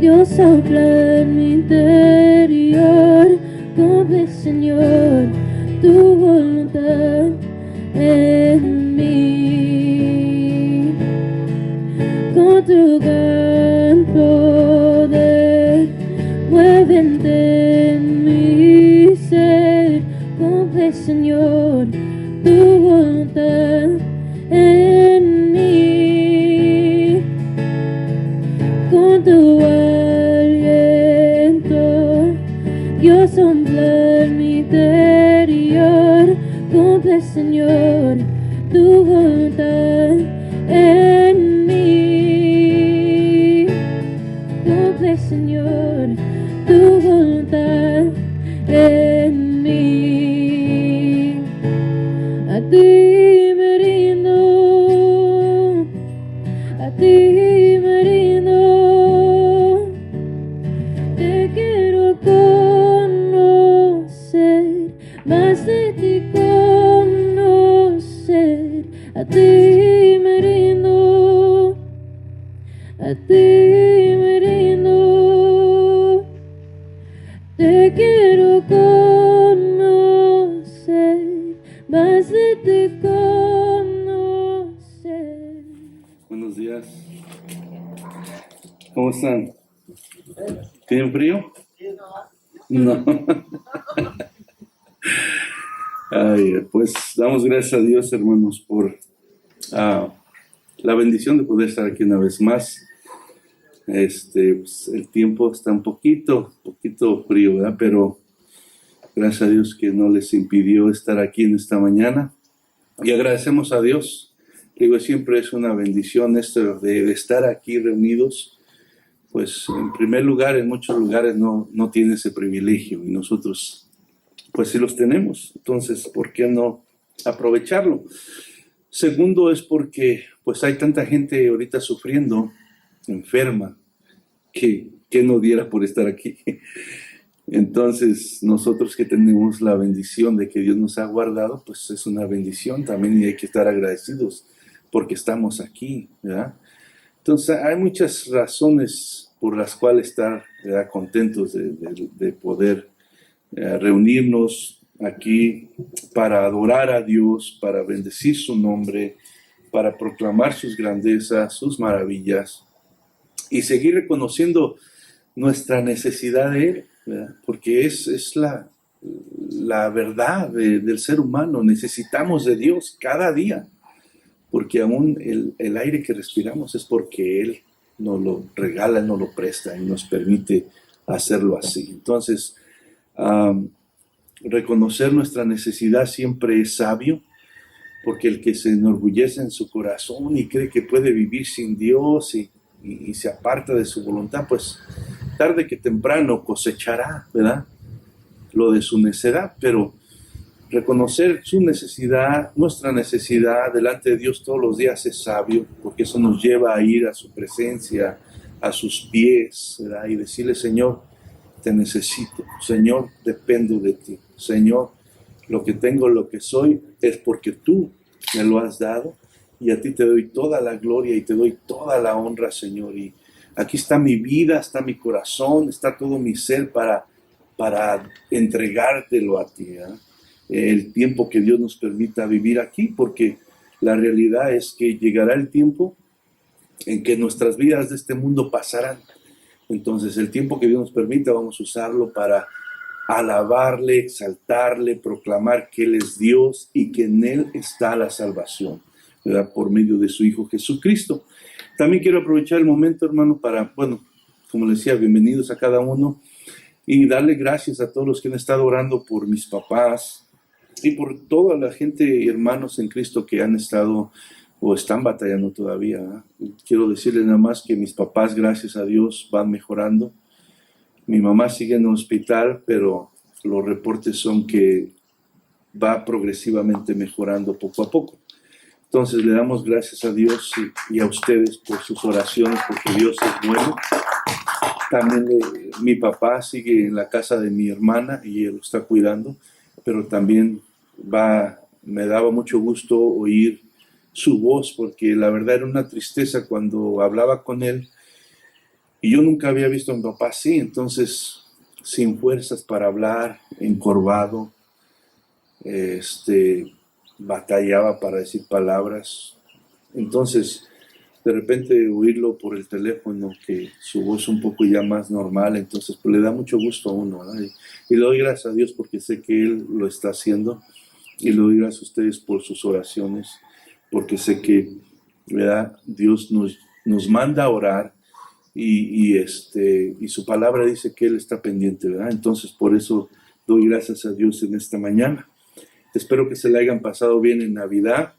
Dios sopla en mi interior, cumple, Señor, tu voluntad en mí. Con tu gran poder, muévete en mi ser, cumple, Señor, tu voluntad en mí. Con tu aliento, Dios sopla en mi interior, cumple, Señor, tu voluntad en mí. Cumple, Señor, tu voluntad en mí. A ti me rindo, a ti me rindo. Te quiero conocer, más de ti conocer. A ti me rindo, a ti me rindo. Te quiero conocer, más de ti conocer. Buenos días. ¿Cómo están? ¿Tienen frío? No. Ay, pues damos gracias a Dios, hermanos, por la bendición de poder estar aquí una vez más. Pues, el tiempo está un poquito frío, ¿verdad? Pero gracias a Dios que no les impidió estar aquí en esta mañana. Y agradecemos a Dios. Digo, siempre es una bendición esto de estar aquí reunidos. Pues en primer lugar, en muchos lugares no tiene ese privilegio y nosotros pues sí los tenemos. Entonces, ¿por qué no aprovecharlo? Segundo es porque pues hay tanta gente ahorita sufriendo, enferma, que no diera por estar aquí. Entonces, nosotros que tenemos la bendición de que Dios nos ha guardado, pues es una bendición también y hay que estar agradecidos porque estamos aquí, ¿verdad? Entonces, hay muchas razones por las cuales estar, ¿verdad?, contentos de poder reunirnos aquí para adorar a Dios, para bendecir su nombre, para proclamar sus grandezas, sus maravillas y seguir reconociendo nuestra necesidad de Él, ¿verdad? Porque es la verdad del ser humano. Necesitamos de Dios cada día, porque aún el aire que respiramos es porque Él nos lo regala, nos lo presta y nos permite hacerlo así. Entonces, reconocer nuestra necesidad siempre es sabio, porque el que se enorgullece en su corazón y cree que puede vivir sin Dios y se aparta de su voluntad, pues tarde que temprano cosechará, ¿verdad?, lo de su necedad. Pero reconocer su necesidad, nuestra necesidad delante de Dios todos los días es sabio, porque eso nos lleva a ir a su presencia, a sus pies, ¿verdad?, y decirle: Señor, te necesito. Señor, dependo de ti. Señor, lo que tengo, lo que soy, es porque tú me lo has dado y a ti te doy toda la gloria y te doy toda la honra, Señor. Y aquí está mi vida, está mi corazón, está todo mi ser para entregártelo a ti, ¿eh? El tiempo que Dios nos permita vivir aquí, porque la realidad es que llegará el tiempo en que nuestras vidas de este mundo pasarán. Entonces, el tiempo que Dios nos permita vamos a usarlo para alabarle, exaltarle, proclamar que Él es Dios y que en Él está la salvación, ¿verdad?, por medio de su Hijo Jesucristo. También quiero aprovechar el momento, hermano, para, bueno, como les decía, bienvenidos a cada uno y darle gracias a todos los que han estado orando por mis papás y por toda la gente, hermanos en Cristo, que han estado o están batallando todavía, ¿eh? Quiero decirles nada más que mis papás, gracias a Dios, van mejorando. Mi mamá sigue en el hospital, pero los reportes son que va progresivamente mejorando poco a poco. Entonces le damos gracias a Dios y a ustedes por sus oraciones, porque Dios es bueno. También mi papá sigue en la casa de mi hermana y él lo está cuidando, pero también me daba mucho gusto oír su voz, porque la verdad era una tristeza cuando hablaba con él Y yo nunca había visto a mi papá así, entonces sin fuerzas para hablar, encorvado, batallaba para decir palabras. Entonces, de repente oírlo por el teléfono, que su voz es un poco ya más normal, entonces pues le da mucho gusto a uno, ¿verdad? Y le doy gracias a Dios porque sé que Él lo está haciendo, y le doy gracias a ustedes por sus oraciones, porque sé que, ¿verdad?, Dios nos manda a orar, y su palabra dice que Él está pendiente, ¿verdad? Entonces por eso doy gracias a Dios en esta mañana. Espero que se la hayan pasado bien en Navidad,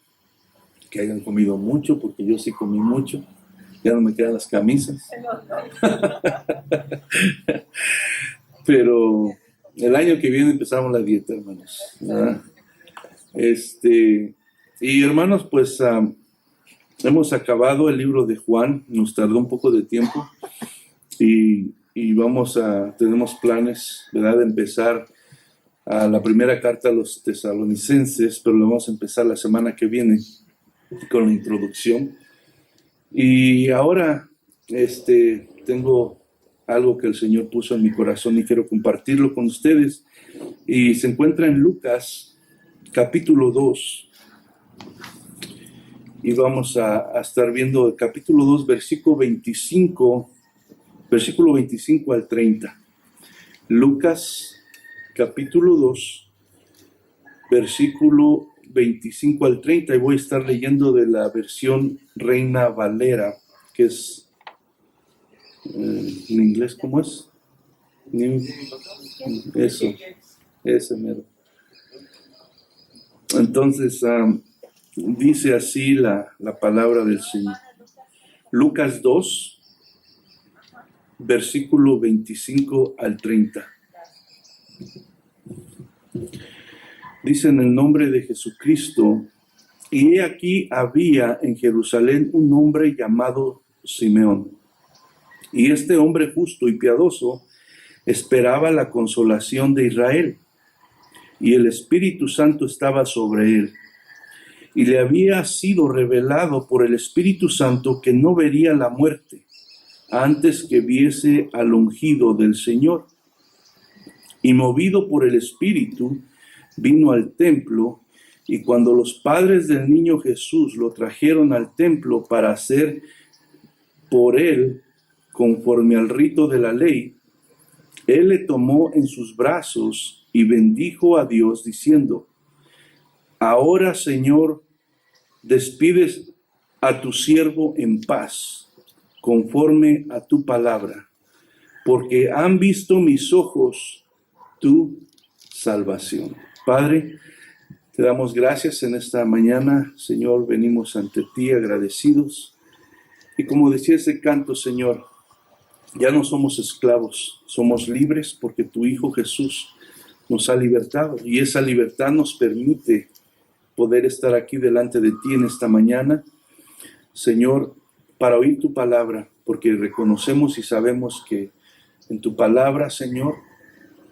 que hayan comido mucho, porque yo sí comí mucho. Ya no me quedan las camisas. Pero el año que viene empezamos la dieta, hermanos, ¿verdad? Y hermanos, pues hemos acabado el libro de Juan. Nos tardó un poco de tiempo. Y tenemos planes, ¿verdad?, de empezar la primera carta a los tesalonicenses, pero lo vamos a empezar la semana que viene con la introducción. Y ahora tengo algo que el Señor puso en mi corazón y quiero compartirlo con ustedes. Y se encuentra en Lucas, capítulo 2. Y vamos a estar viendo el capítulo 2, versículo 25 al 30. Lucas, capítulo 2, versículo 25 al 30, y voy a estar leyendo de la versión Reina Valera, que es, en inglés, ¿cómo es? Ese mero. Entonces, dice así la palabra del Señor. Lucas 2, versículo 25 al 30. Dice: en el nombre de Jesucristo, y he aquí había en Jerusalén un hombre llamado Simeón. Y este hombre justo y piadoso esperaba la consolación de Israel, y el Espíritu Santo estaba sobre él. Y le había sido revelado por el Espíritu Santo que no vería la muerte antes que viese al ungido del Señor. Y movido por el Espíritu, vino al templo, y cuando los padres del niño Jesús lo trajeron al templo para hacer por él conforme al rito de la ley, él le tomó en sus brazos y bendijo a Dios diciendo: ahora, Señor, despides a tu siervo en paz, conforme a tu palabra, porque han visto mis ojos tu salvación. Padre, te damos gracias en esta mañana, Señor. Venimos ante ti agradecidos. Y como decía ese canto, Señor, ya no somos esclavos, somos libres porque tu Hijo Jesús nos ha libertado. Y esa libertad nos permite poder estar aquí delante de ti en esta mañana, Señor, para oír tu palabra, porque reconocemos y sabemos que en tu palabra, Señor,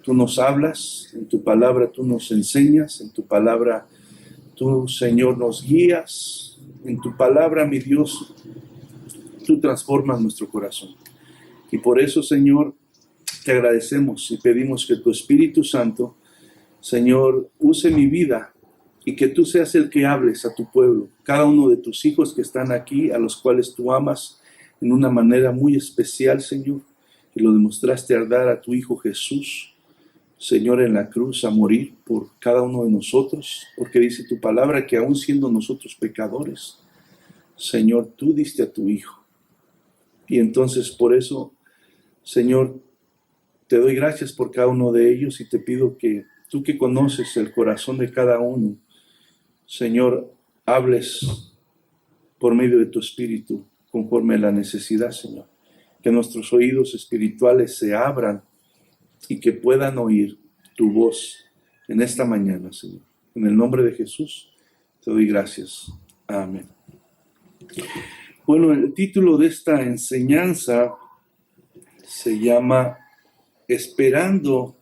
tú nos hablas, en tu palabra tú nos enseñas, en tu palabra tú, Señor, nos guías, en tu palabra, mi Dios, tú transformas nuestro corazón. Y por eso, Señor, te agradecemos y pedimos que tu Espíritu Santo, Señor, use mi vida y que tú seas el que hables a tu pueblo, cada uno de tus hijos que están aquí, a los cuales tú amas en una manera muy especial, Señor, y lo demostraste al dar a tu Hijo Jesús, Señor, en la cruz a morir por cada uno de nosotros, porque dice tu palabra que aún siendo nosotros pecadores, Señor, tú diste a tu Hijo. Y entonces por eso, Señor, te doy gracias por cada uno de ellos y te pido que tú, que conoces el corazón de cada uno, Señor, hables por medio de tu Espíritu conforme a la necesidad, Señor. Que nuestros oídos espirituales se abran y que puedan oír tu voz en esta mañana, Señor. En el nombre de Jesús te doy gracias. Amén. Bueno, el título de esta enseñanza se llama Esperando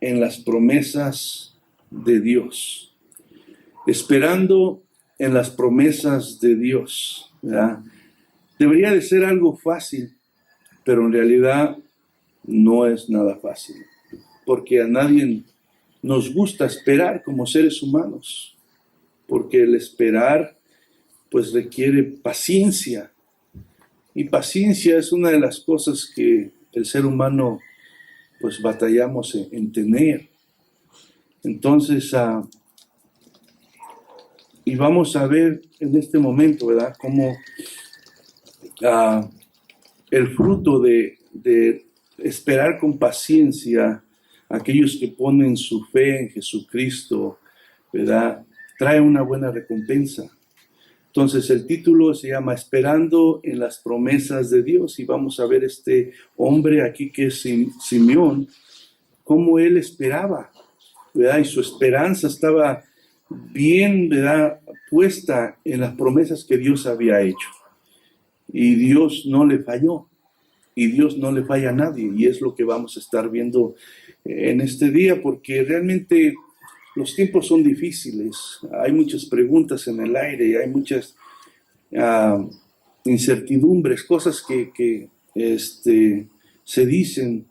en las promesas de Dios. Esperando en las promesas de Dios, ¿verdad? Debería de ser algo fácil, pero en realidad no es nada fácil, porque a nadie nos gusta esperar como seres humanos, porque el esperar pues requiere paciencia, y paciencia es una de las cosas que el ser humano pues batallamos en tener. Entonces, y vamos a ver en este momento, ¿verdad?, cómo el fruto de esperar con paciencia a aquellos que ponen su fe en Jesucristo, ¿verdad?, trae una buena recompensa. Entonces el título se llama Esperando en las promesas de Dios, y vamos a ver este hombre aquí que es Simeón, cómo él esperaba, ¿verdad? Y su esperanza estaba bien, ¿verdad?, puesta en las promesas que Dios había hecho. Y Dios no le falló, y Dios no le falla a nadie, y es lo que vamos a estar viendo en este día, porque realmente los tiempos son difíciles, hay muchas preguntas en el aire, hay muchas incertidumbres, cosas que se dicen,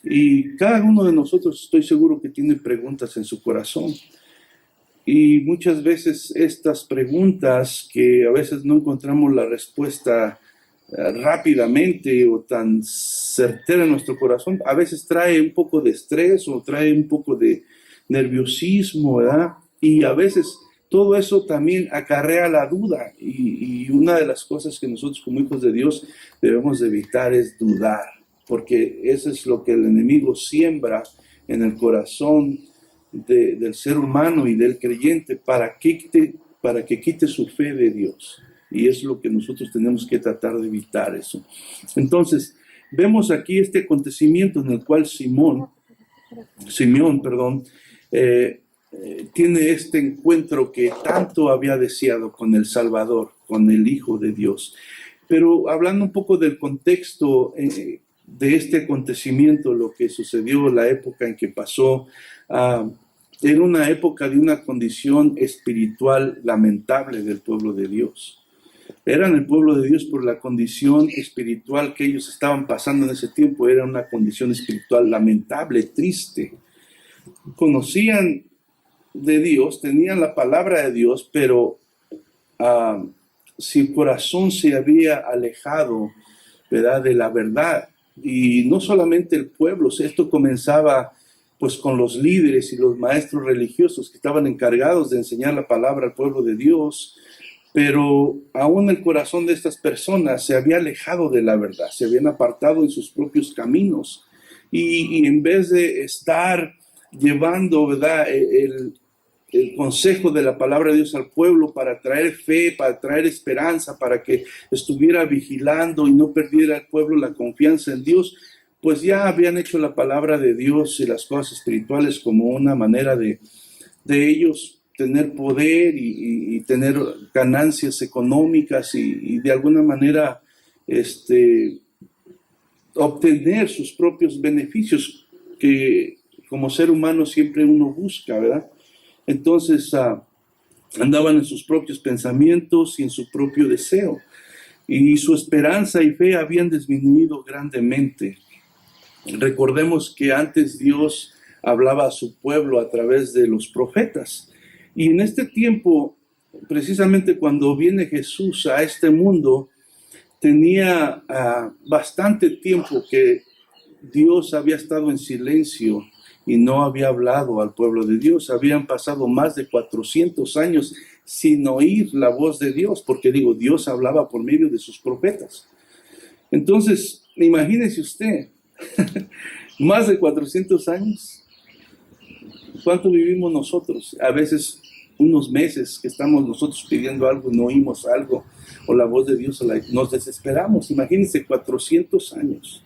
y cada uno de nosotros estoy seguro que tiene preguntas en su corazón. Y muchas veces estas preguntas que a veces no encontramos la respuesta rápidamente o tan certera en nuestro corazón, a veces trae un poco de estrés o trae un poco de nerviosismo, ¿verdad? Y a veces todo eso también acarrea la duda, y una de las cosas que nosotros como hijos de Dios debemos de evitar es dudar, porque eso es lo que el enemigo siembra en el corazón del ser humano y del creyente para que quite su fe de Dios. Y es lo que nosotros tenemos que tratar de evitar eso. Entonces, vemos aquí este acontecimiento en el cual Simeón, tiene este encuentro que tanto había deseado con el Salvador, con el Hijo de Dios. Pero hablando un poco del contexto de este acontecimiento, lo que sucedió, la época en que pasó, era una época de una condición espiritual lamentable del pueblo de Dios. Eran el pueblo de Dios por la condición espiritual que ellos estaban pasando en ese tiempo. Era una condición espiritual lamentable, triste. Conocían de Dios, tenían la palabra de Dios, pero si el corazón se había alejado, ¿verdad?, de la verdad. Y no solamente el pueblo, esto comenzaba pues con los líderes y los maestros religiosos que estaban encargados de enseñar la palabra al pueblo de Dios, pero aún el corazón de estas personas se había alejado de la verdad, se habían apartado en sus propios caminos, y en vez de estar llevando, ¿verdad?, el consejo de la palabra de Dios al pueblo para traer fe, para traer esperanza, para que estuviera vigilando y no perdiera el pueblo la confianza en Dios, pues ya habían hecho la palabra de Dios y las cosas espirituales como una manera de ellos tener poder y tener ganancias económicas y de alguna manera obtener sus propios beneficios que como ser humano siempre uno busca, ¿verdad? Entonces andaban en sus propios pensamientos y en su propio deseo, y su esperanza y fe habían disminuido grandemente. Recordemos que antes Dios hablaba a su pueblo a través de los profetas, y en este tiempo, precisamente cuando viene Jesús a este mundo, tenía bastante tiempo que Dios había estado en silencio y no había hablado al pueblo de Dios. Habían pasado más de 400 años sin oír la voz de Dios, porque Dios hablaba por medio de sus profetas. Entonces, imagínese usted, más de 400 años. ¿Cuánto vivimos nosotros? A veces unos meses que estamos nosotros pidiendo algo, no oímos algo, o la voz de Dios, nos desesperamos. Imagínense 400 años.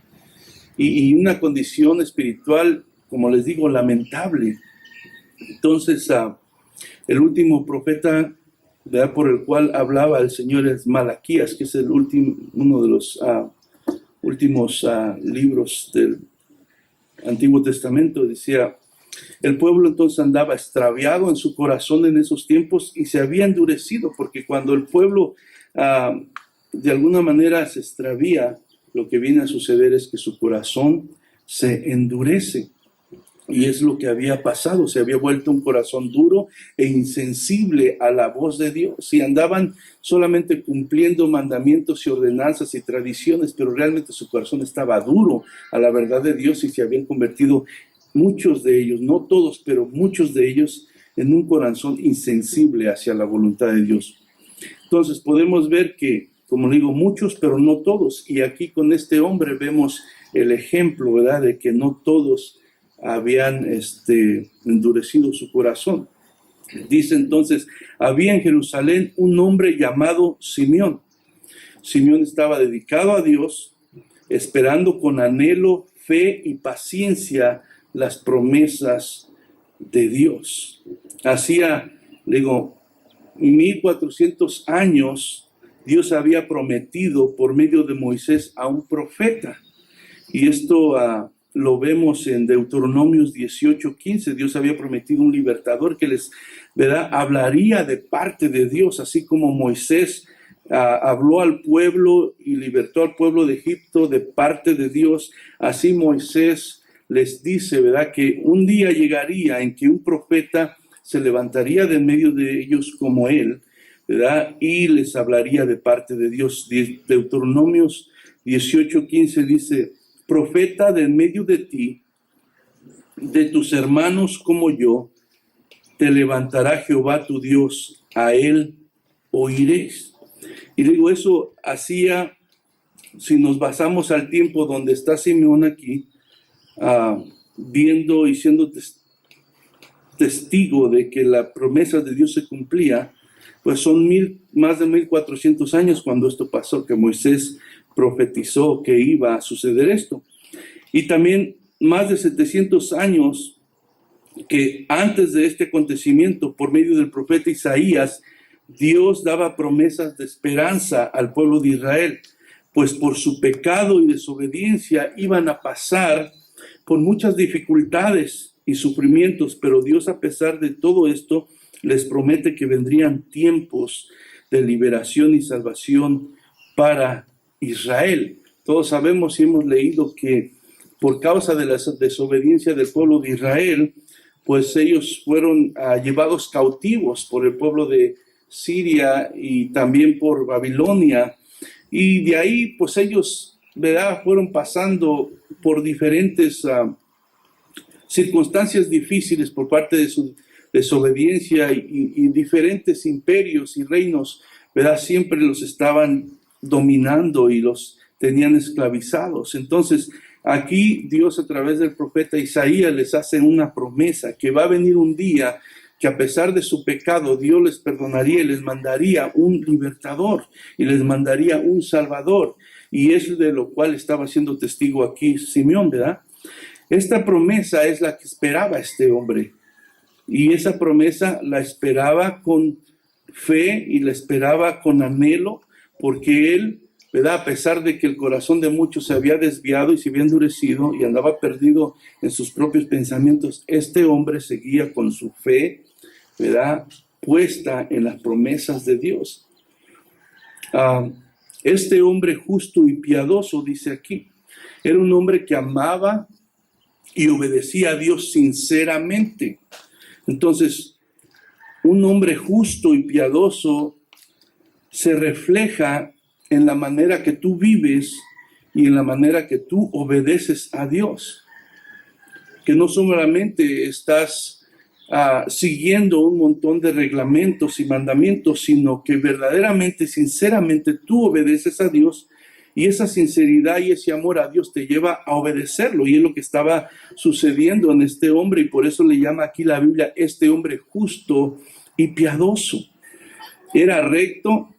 Y una condición espiritual, como les digo, lamentable. Entonces, el último profeta, ¿verdad?, por el cual hablaba el Señor es Malaquías, que es uno de los últimos libros del Antiguo Testamento. Decía, el pueblo entonces andaba extraviado en su corazón en esos tiempos y se había endurecido, porque cuando el pueblo de alguna manera se extravía, lo que viene a suceder es que su corazón se endurece. Y es lo que había pasado, se había vuelto un corazón duro e insensible a la voz de Dios. Y andaban solamente cumpliendo mandamientos y ordenanzas y tradiciones, pero realmente su corazón estaba duro a la verdad de Dios y se habían convertido muchos de ellos, no todos, pero muchos de ellos, en un corazón insensible hacia la voluntad de Dios. Entonces podemos ver que, como digo, muchos, pero no todos. Y aquí con este hombre vemos el ejemplo, ¿verdad?, de que no todos habían endurecido su corazón. Dice entonces, había en Jerusalén un hombre llamado Simeón. Simeón estaba dedicado a Dios, esperando con anhelo, fe y paciencia las promesas de Dios. Hacía, 1400 años, Dios había prometido por medio de Moisés a un profeta. Y esto lo vemos en Deuteronomios 18:15. Dios había prometido un libertador que les, ¿verdad?, hablaría de parte de Dios, así como Moisés habló al pueblo y libertó al pueblo de Egipto de parte de Dios. Así Moisés les dice, ¿verdad?, que un día llegaría en que un profeta se levantaría de en medio de ellos como él, ¿verdad?, y les hablaría de parte de Dios. Deuteronomios 18:15 dice: profeta de en medio de ti, de tus hermanos como yo, te levantará Jehová tu Dios, a él oiréis. Y eso hacía, si nos basamos al tiempo donde está Simeón aquí, viendo y siendo testigo de que la promesa de Dios se cumplía, pues son más de 1400 años cuando esto pasó, que Moisés profetizó que iba a suceder esto. Y también más de 700 años que antes de este acontecimiento, por medio del profeta Isaías, Dios daba promesas de esperanza al pueblo de Israel, pues por su pecado y desobediencia iban a pasar por muchas dificultades y sufrimientos, pero Dios, a pesar de todo esto, les promete que vendrían tiempos de liberación y salvación para Israel. Todos sabemos y hemos leído que por causa de la desobediencia del pueblo de Israel, pues ellos fueron llevados cautivos por el pueblo de Siria y también por Babilonia. Y de ahí, pues ellos, ¿verdad?, fueron pasando por diferentes circunstancias difíciles por parte de su desobediencia y diferentes imperios y reinos, ¿verdad?, siempre los estaban dominando y los tenían esclavizados. Entonces, aquí Dios, a través del profeta Isaías, les hace una promesa que va a venir un día que, a pesar de su pecado, Dios les perdonaría y les mandaría un libertador y les mandaría un salvador. Y es de lo cual estaba siendo testigo aquí Simeón, ¿verdad? Esta promesa es la que esperaba este hombre. Y esa promesa la esperaba con fe y la esperaba con anhelo, porque él, ¿verdad?, a pesar de que el corazón de muchos se había desviado y se había endurecido y andaba perdido en sus propios pensamientos, este hombre seguía con su fe, ¿verdad?, puesta en las promesas de Dios. Este hombre justo y piadoso, dice aquí, era un hombre que amaba y obedecía a Dios sinceramente. Entonces, un hombre justo y piadoso se refleja en la manera que tú vives y en la manera que tú obedeces a Dios. Que no solamente estás siguiendo un montón de reglamentos y mandamientos, sino que verdaderamente, sinceramente, tú obedeces a Dios, y esa sinceridad y ese amor a Dios te lleva a obedecerlo. Y es lo que estaba sucediendo en este hombre, y por eso le llama aquí la Biblia este hombre justo y piadoso. Era recto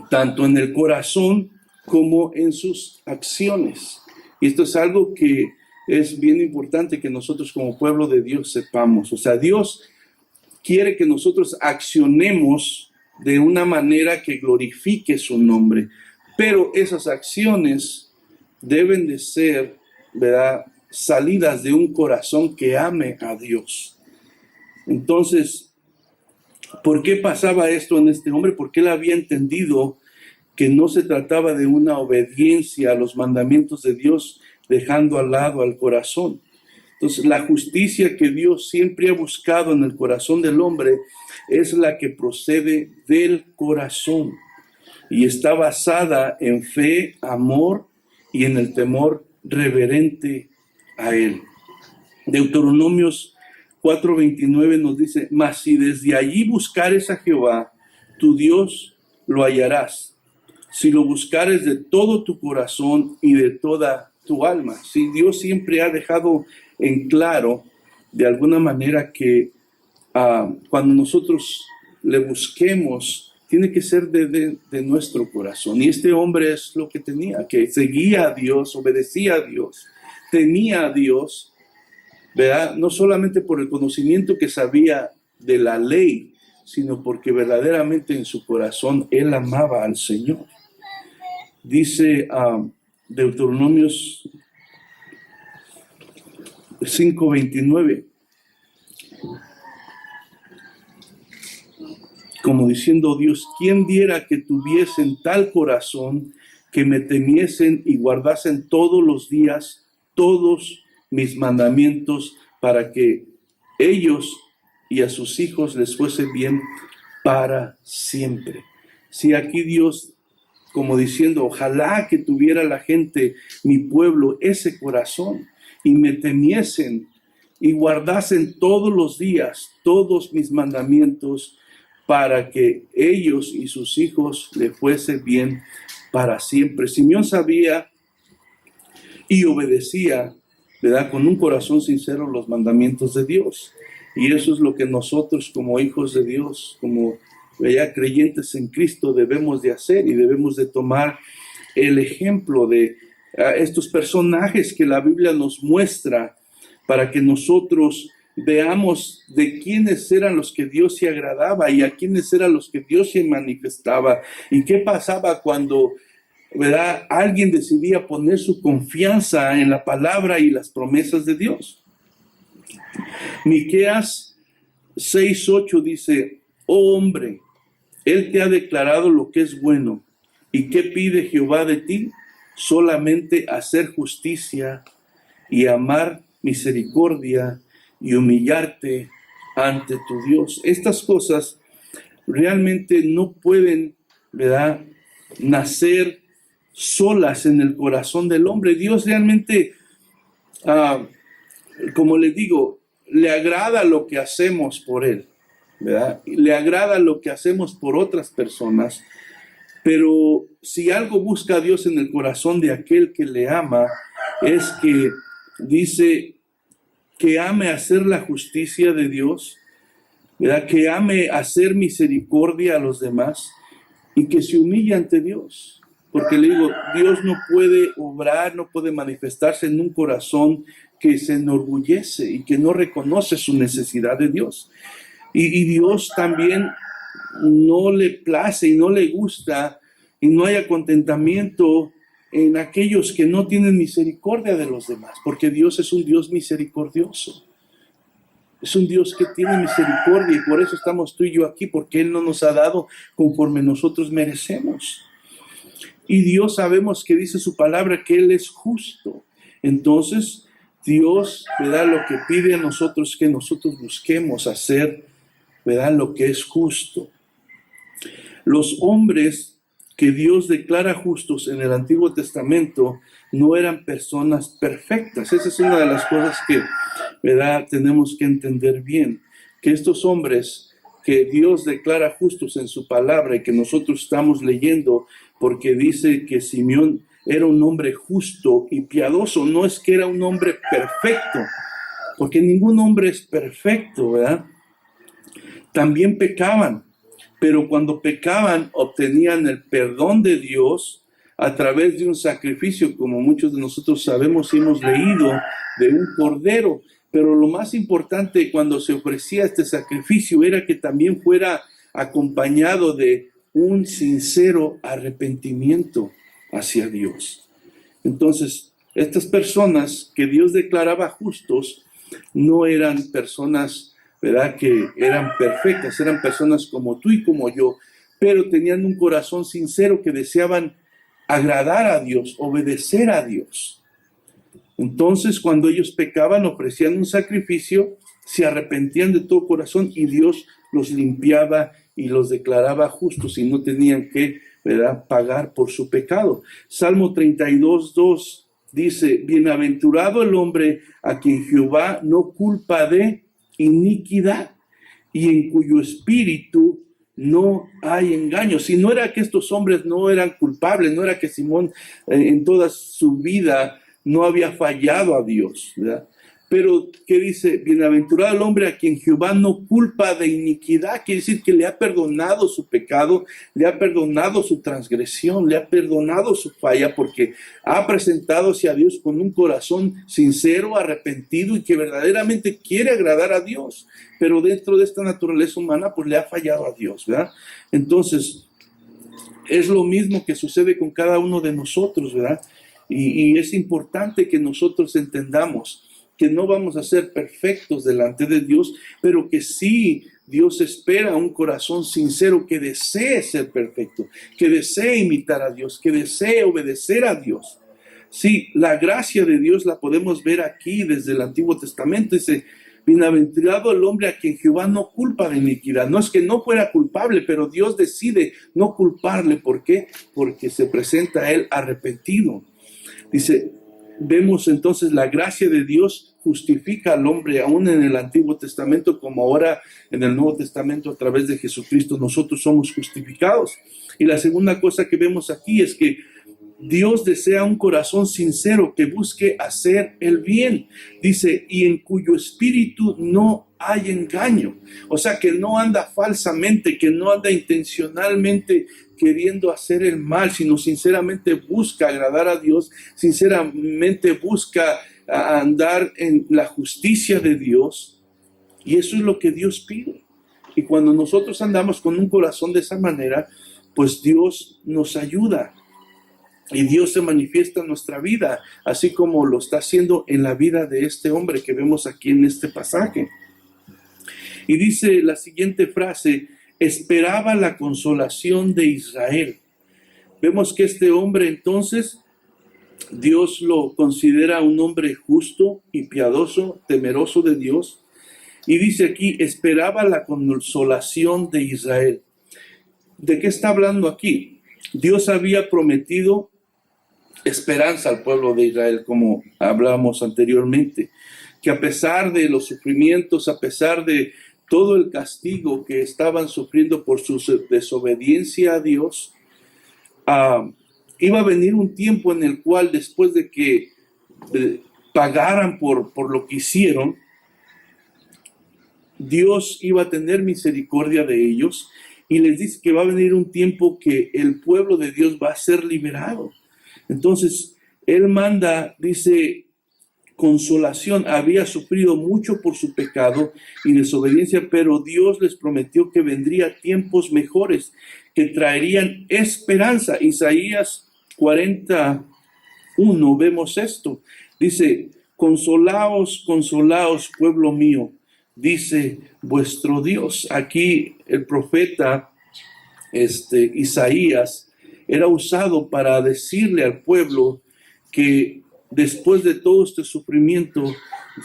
tanto en el corazón como en sus acciones. Y esto es algo que es bien importante que nosotros como pueblo de Dios sepamos. O sea, Dios quiere que nosotros accionemos de una manera que glorifique su nombre, pero esas acciones deben de ser, ¿verdad?, salidas de un corazón que ame a Dios. Entonces, ¿por qué pasaba esto en este hombre? Porque él había entendido que no se trataba de una obediencia a los mandamientos de Dios, dejando al lado al corazón. Entonces, la justicia que Dios siempre ha buscado en el corazón del hombre es la que procede del corazón y está basada en fe, amor y en el temor reverente a Él. Deuteronomios 4:29 nos dice: mas si desde allí buscares a Jehová, tu Dios, lo hallarás, si lo buscares de todo tu corazón y de toda tu alma. Si Dios siempre ha dejado en claro, de alguna manera, que cuando nosotros le busquemos, tiene que ser de nuestro corazón. Y este hombre es lo que tenía, que seguía a Dios, obedecía a Dios, temía a Dios, ¿verdad? No solamente por el conocimiento que sabía de la ley, sino porque verdaderamente en su corazón él amaba al Señor. Dice Deuteronomios 5:29, como diciendo Dios: ¿quién diera que tuviesen tal corazón, que me temiesen y guardasen todos los días todos mis mandamientos, para que ellos y a sus hijos les fuese bien para siempre? Si aquí Dios, como diciendo, ojalá que tuviera la gente, mi pueblo, ese corazón, y me temiesen y guardasen todos los días todos mis mandamientos, para que ellos y sus hijos le fuese bien para siempre. Simeón sabía y obedecía, ¿verdad?, con un corazón sincero los mandamientos de Dios. Y eso es lo que nosotros, como hijos de Dios, como ya creyentes en Cristo, debemos de hacer, y debemos de tomar el ejemplo de estos personajes que la Biblia nos muestra, para que nosotros veamos de quiénes eran los que Dios se agradaba y a quiénes eran los que Dios se manifestaba, y qué pasaba cuando, ¿verdad?, alguien decidía poner su confianza en la palabra y las promesas de Dios. Miqueas 6:8 dice: oh hombre, Él te ha declarado lo que es bueno. ¿Y qué pide Jehová de ti? Solamente hacer justicia y amar misericordia y humillarte ante tu Dios. Estas cosas realmente no pueden, ¿verdad?, nacer solas en el corazón del hombre. Dios realmente, como les digo, le agrada lo que hacemos por Él, ¿verdad? Le agrada lo que hacemos por otras personas, pero si algo busca a Dios en el corazón de aquel que le ama, es que dice que ame hacer la justicia de Dios, ¿verdad?, que ame hacer misericordia a los demás y que se humille ante Dios. Porque le digo, Dios no puede obrar, no puede manifestarse en un corazón que se enorgullece y que no reconoce su necesidad de Dios. Y Dios también no le place y no le gusta, y no haya contentamiento en aquellos que no tienen misericordia de los demás, porque Dios es un Dios misericordioso. Es un Dios que tiene misericordia, y por eso estamos tú y yo aquí, porque Él no nos ha dado conforme nosotros merecemos. Y Dios, sabemos que dice su palabra que Él es justo. Entonces, Dios, ¿verdad?, lo que pide a nosotros es que nosotros busquemos hacer, ¿verdad?, lo que es justo. Los hombres que Dios declara justos en el Antiguo Testamento no eran personas perfectas. Esa es una de las cosas que, ¿verdad?, tenemos que entender bien, que estos hombres que Dios declara justos en su palabra y que nosotros estamos leyendo, porque dice que Simeón era un hombre justo y piadoso, no es que era un hombre perfecto, porque ningún hombre es perfecto, ¿verdad? También pecaban, pero cuando pecaban obtenían el perdón de Dios a través de un sacrificio, como muchos de nosotros sabemos y hemos leído, de un cordero. Pero lo más importante cuando se ofrecía este sacrificio era que también fuera acompañado de un sincero arrepentimiento hacia Dios. Entonces, estas personas que Dios declaraba justos no eran personas, ¿verdad?, que eran perfectas, eran personas como tú y como yo, pero tenían un corazón sincero que deseaban agradar a Dios, obedecer a Dios. Entonces, cuando ellos pecaban, ofrecían un sacrificio, se arrepentían de todo corazón y Dios los limpiaba y los declaraba justos y no tenían que, ¿verdad?, pagar por su pecado. Salmo 32:2 dice: bienaventurado el hombre a quien Jehová no culpa de iniquidad y en cuyo espíritu no hay engaño. Si no era que estos hombres no eran culpables, no era que Simón en toda su vida no había fallado a Dios, ¿verdad? Pero, ¿qué dice? Bienaventurado el hombre a quien Jehová no culpa de iniquidad. Quiere decir que le ha perdonado su pecado, le ha perdonado su transgresión, le ha perdonado su falla, porque ha presentado hacia Dios con un corazón sincero, arrepentido y que verdaderamente quiere agradar a Dios. Pero dentro de esta naturaleza humana, pues le ha fallado a Dios, ¿verdad? Entonces, es lo mismo que sucede con cada uno de nosotros, ¿verdad? Y es importante que nosotros entendamos que no vamos a ser perfectos delante de Dios, pero que sí Dios espera un corazón sincero que desee ser perfecto, que desee imitar a Dios, que desee obedecer a Dios. Sí, la gracia de Dios la podemos ver aquí desde el Antiguo Testamento. Dice: bienaventurado el hombre a quien Jehová no culpa de iniquidad. No es que no fuera culpable, pero Dios decide no culparle. ¿Por qué? Porque se presenta a él arrepentido. Dice, vemos entonces la gracia de Dios justifica al hombre aún en el Antiguo Testamento como ahora en el Nuevo Testamento a través de Jesucristo nosotros somos justificados. Y la segunda cosa que vemos aquí es que Dios desea un corazón sincero que busque hacer el bien. Dice, y en cuyo espíritu no hay engaño. O sea, que no anda falsamente, que no anda intencionalmente queriendo hacer el mal, sino sinceramente busca agradar a Dios, sinceramente busca andar en la justicia de Dios. Y eso es lo que Dios pide. Y cuando nosotros andamos con un corazón de esa manera, pues Dios nos ayuda. Y Dios se manifiesta en nuestra vida, así como lo está haciendo en la vida de este hombre que vemos aquí en este pasaje. Y dice la siguiente frase: esperaba la consolación de Israel. Vemos que este hombre entonces, Dios lo considera un hombre justo y piadoso, temeroso de Dios. Y dice aquí, esperaba la consolación de Israel. ¿De qué está hablando aquí? Dios había prometido esperanza al pueblo de Israel, como hablábamos anteriormente, que a pesar de los sufrimientos, a pesar de todo el castigo que estaban sufriendo por su desobediencia a Dios, iba a venir un tiempo en el cual, después de que pagaran por lo que hicieron, Dios iba a tener misericordia de ellos, y les dice que va a venir un tiempo que el pueblo de Dios va a ser liberado. Entonces, Él manda, dice, consolación. Había sufrido mucho por su pecado y desobediencia, pero Dios les prometió que vendría tiempos mejores, que traerían esperanza. Isaías 41, vemos esto. Dice, consolaos, consolaos, pueblo mío, dice vuestro Dios. Aquí el profeta Isaías era usado para decirle al pueblo que después de todo este sufrimiento,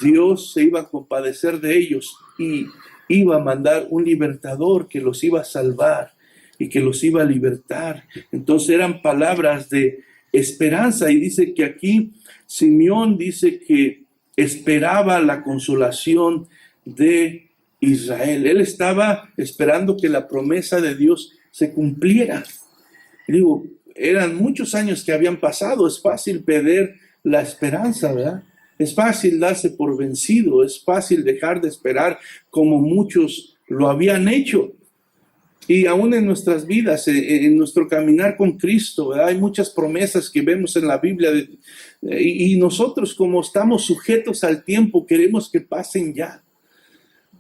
Dios se iba a compadecer de ellos y iba a mandar un libertador que los iba a salvar y que los iba a libertar. Entonces eran palabras de esperanza, y dice que aquí Simeón dice que esperaba la consolación de Israel. Él estaba esperando que la promesa de Dios se cumpliera. Digo, eran muchos años que habían pasado. Es fácil perder la esperanza, ¿verdad? Es fácil darse por vencido, es fácil dejar de esperar como muchos lo habían hecho. Y aún en nuestras vidas, en nuestro caminar con Cristo, ¿verdad? Hay muchas promesas que vemos en la Biblia y nosotros, como estamos sujetos al tiempo, queremos que pasen ya,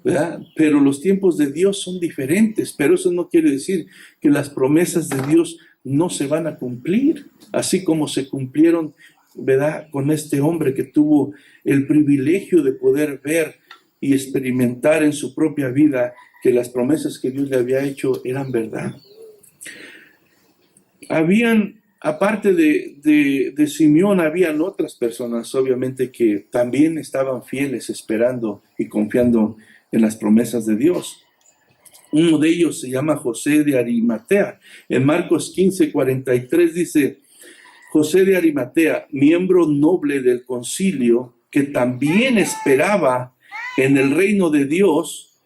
¿verdad? Pero los tiempos de Dios son diferentes, pero eso no quiere decir que las promesas de Dios no se van a cumplir, así como se cumplieron, ¿verdad?, con este hombre que tuvo el privilegio de poder ver y experimentar en su propia vida que las promesas que Dios le había hecho eran verdad. aparte de Simeón, habían otras personas, obviamente, que también estaban fieles, esperando y confiando en las promesas de Dios. Uno de ellos se llama José de Arimatea. En Marcos 15:43 dice: José de Arimatea, miembro noble del concilio, que también esperaba en el reino de Dios,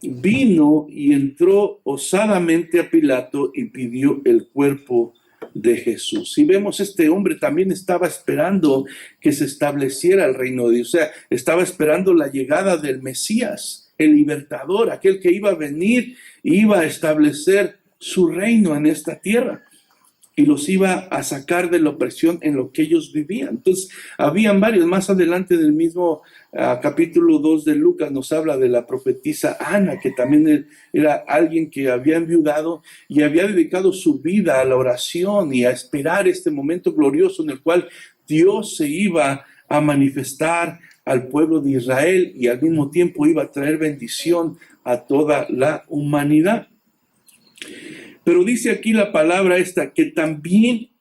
vino y entró osadamente a Pilato y pidió el cuerpo de Jesús. Y vemos, este hombre también estaba esperando que se estableciera el reino de Dios. O sea, estaba esperando la llegada del Mesías, el libertador, aquel que iba a venir y iba a establecer su reino en esta tierra. Y los iba a sacar de la opresión en lo que ellos vivían. Entonces, habían varios. Más adelante del mismo capítulo 2 de Lucas nos habla de la profetisa Ana, que también era alguien que había enviudado y había dedicado su vida a la oración y a esperar este momento glorioso en el cual Dios se iba a manifestar al pueblo de Israel y al mismo tiempo iba a traer bendición a toda la humanidad. Pero dice aquí la palabra esta, que también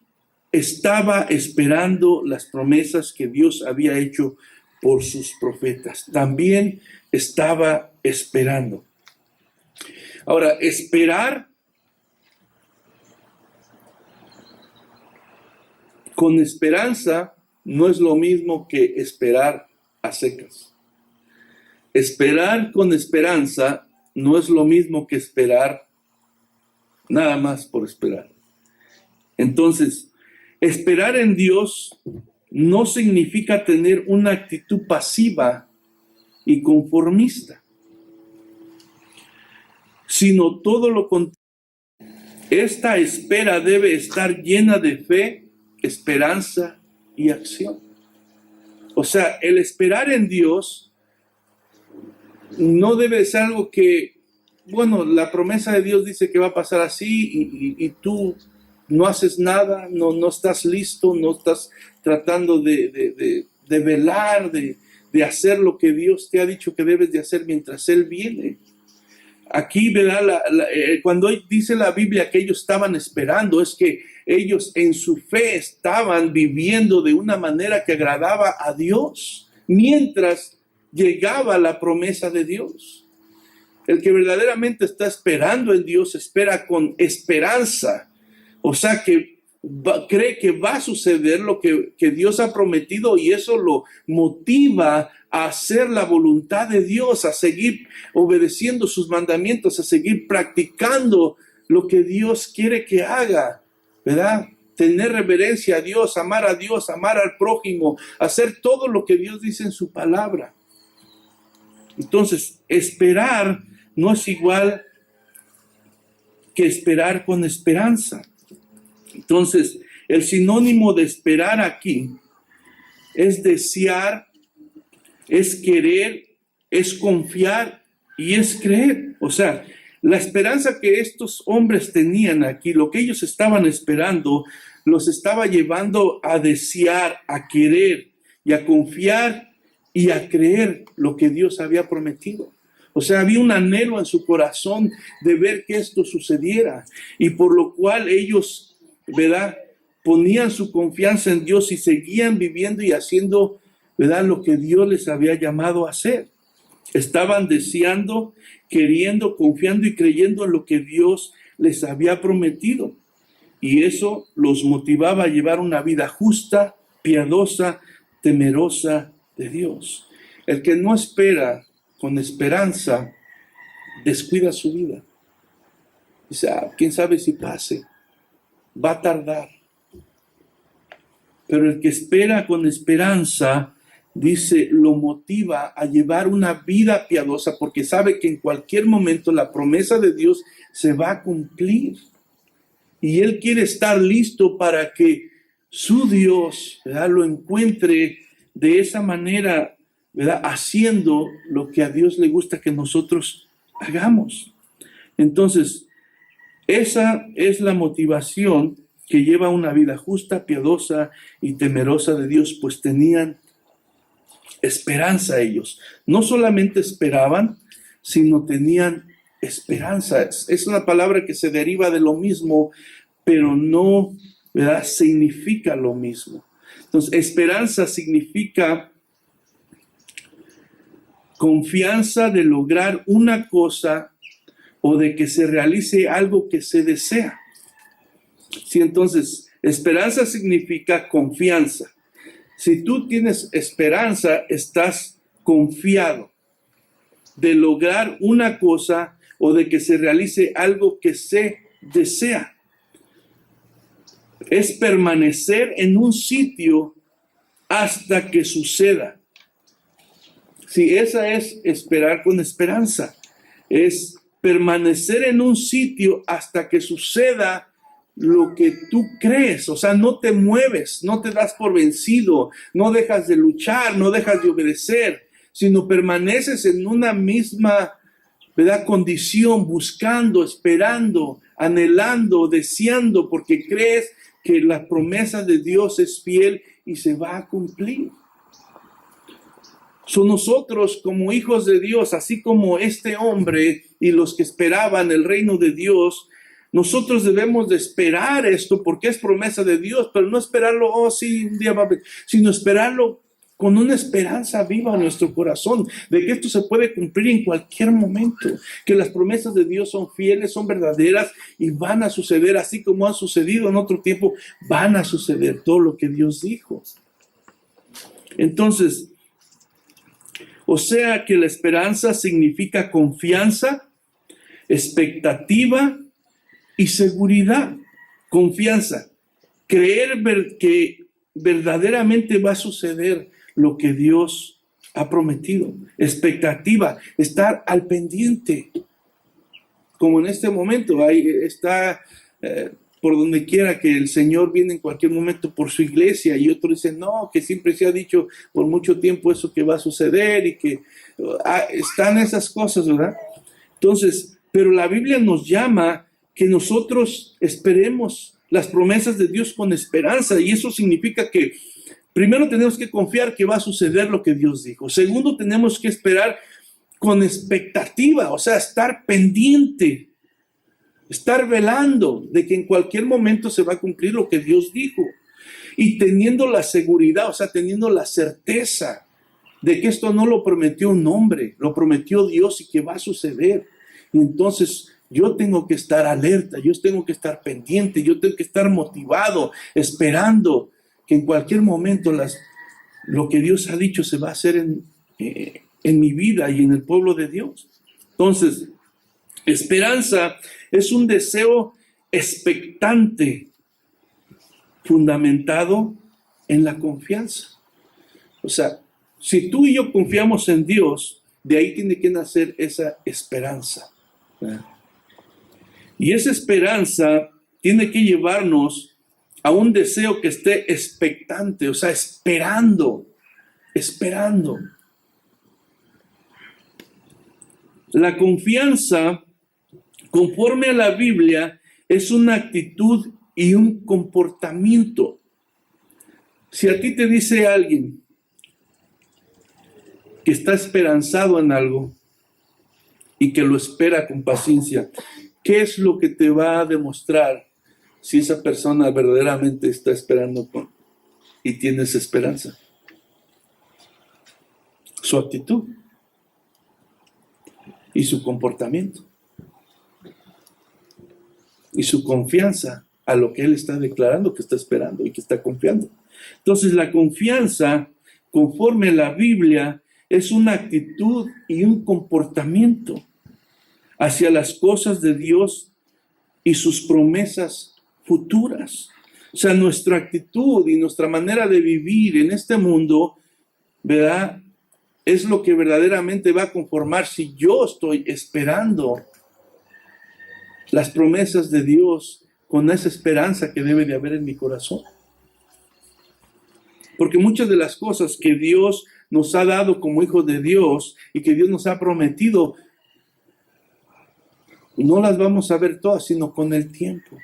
estaba esperando las promesas que Dios había hecho por sus profetas. También estaba esperando. Ahora, esperar con esperanza no es lo mismo que esperar a secas. Esperar con esperanza no es lo mismo que esperar nada más por esperar. Entonces, esperar en Dios no significa tener una actitud pasiva y conformista, sino todo lo contrario. Esta espera debe estar llena de fe, esperanza y acción. O sea, el esperar en Dios no debe ser algo que, bueno, la promesa de Dios dice que va a pasar así y tú no haces nada, no estás listo, no estás tratando de velar, de hacer lo que Dios te ha dicho que debes de hacer mientras Él viene. Aquí, ¿verdad? Cuando dice la Biblia que ellos estaban esperando, es que ellos en su fe estaban viviendo de una manera que agradaba a Dios, mientras llegaba la promesa de Dios. El que verdaderamente está esperando en Dios espera con esperanza. O sea, que cree que va a suceder lo que Dios ha prometido y eso lo motiva a hacer la voluntad de Dios, a seguir obedeciendo sus mandamientos, a seguir practicando lo que Dios quiere que haga, ¿verdad? Tener reverencia a Dios, amar al prójimo, hacer todo lo que Dios dice en su palabra. Entonces, esperar no es igual que esperar con esperanza. Entonces, el sinónimo de esperar aquí es desear, es querer, es confiar y es creer. O sea, la esperanza que estos hombres tenían aquí, lo que ellos estaban esperando, los estaba llevando a desear, a querer y a confiar y a creer lo que Dios había prometido. O sea, había un anhelo en su corazón de ver que esto sucediera y por lo cual ellos, ¿verdad?, ponían su confianza en Dios y seguían viviendo y haciendo, ¿verdad?, lo que Dios les había llamado a hacer. Estaban deseando, queriendo, confiando y creyendo en lo que Dios les había prometido. Y eso los motivaba a llevar una vida justa, piadosa, temerosa de Dios. El que no espera con esperanza, descuida su vida. Dice, quién sabe si pase, va a tardar. Pero el que espera con esperanza, dice, lo motiva a llevar una vida piadosa porque sabe que en cualquier momento la promesa de Dios se va a cumplir. Y él quiere estar listo para que su Dios, ¿verdad?, lo encuentre de esa manera, ¿verdad?, haciendo lo que a Dios le gusta que nosotros hagamos. Entonces, esa es la motivación que lleva una vida justa, piadosa y temerosa de Dios, pues tenían esperanza ellos. No solamente esperaban, sino tenían esperanza. Es una palabra que se deriva de lo mismo, pero no, ¿verdad?, significa lo mismo. Entonces, esperanza significa confianza de lograr una cosa o de que se realice algo que se desea. Sí, entonces, esperanza significa confianza. Si tú tienes esperanza, estás confiado de lograr una cosa o de que se realice algo que se desea. Es permanecer en un sitio hasta que suceda. Sí, esa es esperar con esperanza. Es permanecer en un sitio hasta que suceda lo que tú crees. O sea, no te mueves, no te das por vencido, no dejas de luchar, no dejas de obedecer, sino permaneces en una misma, ¿verdad?, condición, buscando, esperando, anhelando, deseando, porque crees que la promesa de Dios es fiel y se va a cumplir. Son nosotros como hijos de Dios, así como este hombre y los que esperaban el reino de Dios, nosotros debemos de esperar esto porque es promesa de Dios, pero no esperarlo, oh sí, un día va a venir, sino esperarlo con una esperanza viva en nuestro corazón, de que esto se puede cumplir en cualquier momento, que las promesas de Dios son fieles, son verdaderas y van a suceder, así como han sucedido en otro tiempo, van a suceder todo lo que Dios dijo. Entonces, o sea que la esperanza significa confianza, expectativa y seguridad. Confianza, creer que verdaderamente va a suceder lo que Dios ha prometido. Expectativa, estar al pendiente. Como en este momento, ahí está por donde quiera que el Señor viene en cualquier momento por su iglesia, y otros dicen, no, que siempre se ha dicho por mucho tiempo eso que va a suceder y que están esas cosas, ¿verdad? Entonces, pero la Biblia nos llama que nosotros esperemos las promesas de Dios con esperanza, y eso significa que primero tenemos que confiar que va a suceder lo que Dios dijo. Segundo, tenemos que esperar con expectativa, o sea, estar pendiente, estar velando de que en cualquier momento se va a cumplir lo que Dios dijo. Y teniendo la seguridad, o sea, teniendo la certeza de que esto no lo prometió un hombre, lo prometió Dios y que va a suceder. Y entonces yo tengo que estar alerta, yo tengo que estar pendiente, yo tengo que estar motivado, esperando que en cualquier momento lo que Dios ha dicho se va a hacer en mi vida y en el pueblo de Dios. Entonces, esperanza es un deseo expectante, fundamentado en la confianza. O sea, si tú y yo confiamos en Dios, de ahí tiene que nacer esa esperanza, ¿verdad? Y esa esperanza tiene que llevarnos a un deseo que esté expectante, o sea, esperando. La confianza, conforme a la Biblia, es una actitud y un comportamiento. Si a ti te dice alguien que está esperanzado en algo y que lo espera con paciencia, ¿qué es lo que te va a demostrar si esa persona verdaderamente está esperando y tienes esperanza? Su actitud y su comportamiento y su confianza a lo que él está declarando que está esperando y que está confiando. Entonces, la confianza, conforme a la Biblia, es una actitud y un comportamiento hacia las cosas de Dios y sus promesas futuras. O sea, nuestra actitud y nuestra manera de vivir en este mundo, ¿verdad?, es lo que verdaderamente va a conformar si yo estoy esperando las promesas de Dios con esa esperanza que debe de haber en mi corazón. Porque muchas de las cosas que Dios nos ha dado como hijos de Dios y que Dios nos ha prometido, no las vamos a ver todas, sino con el tiempo.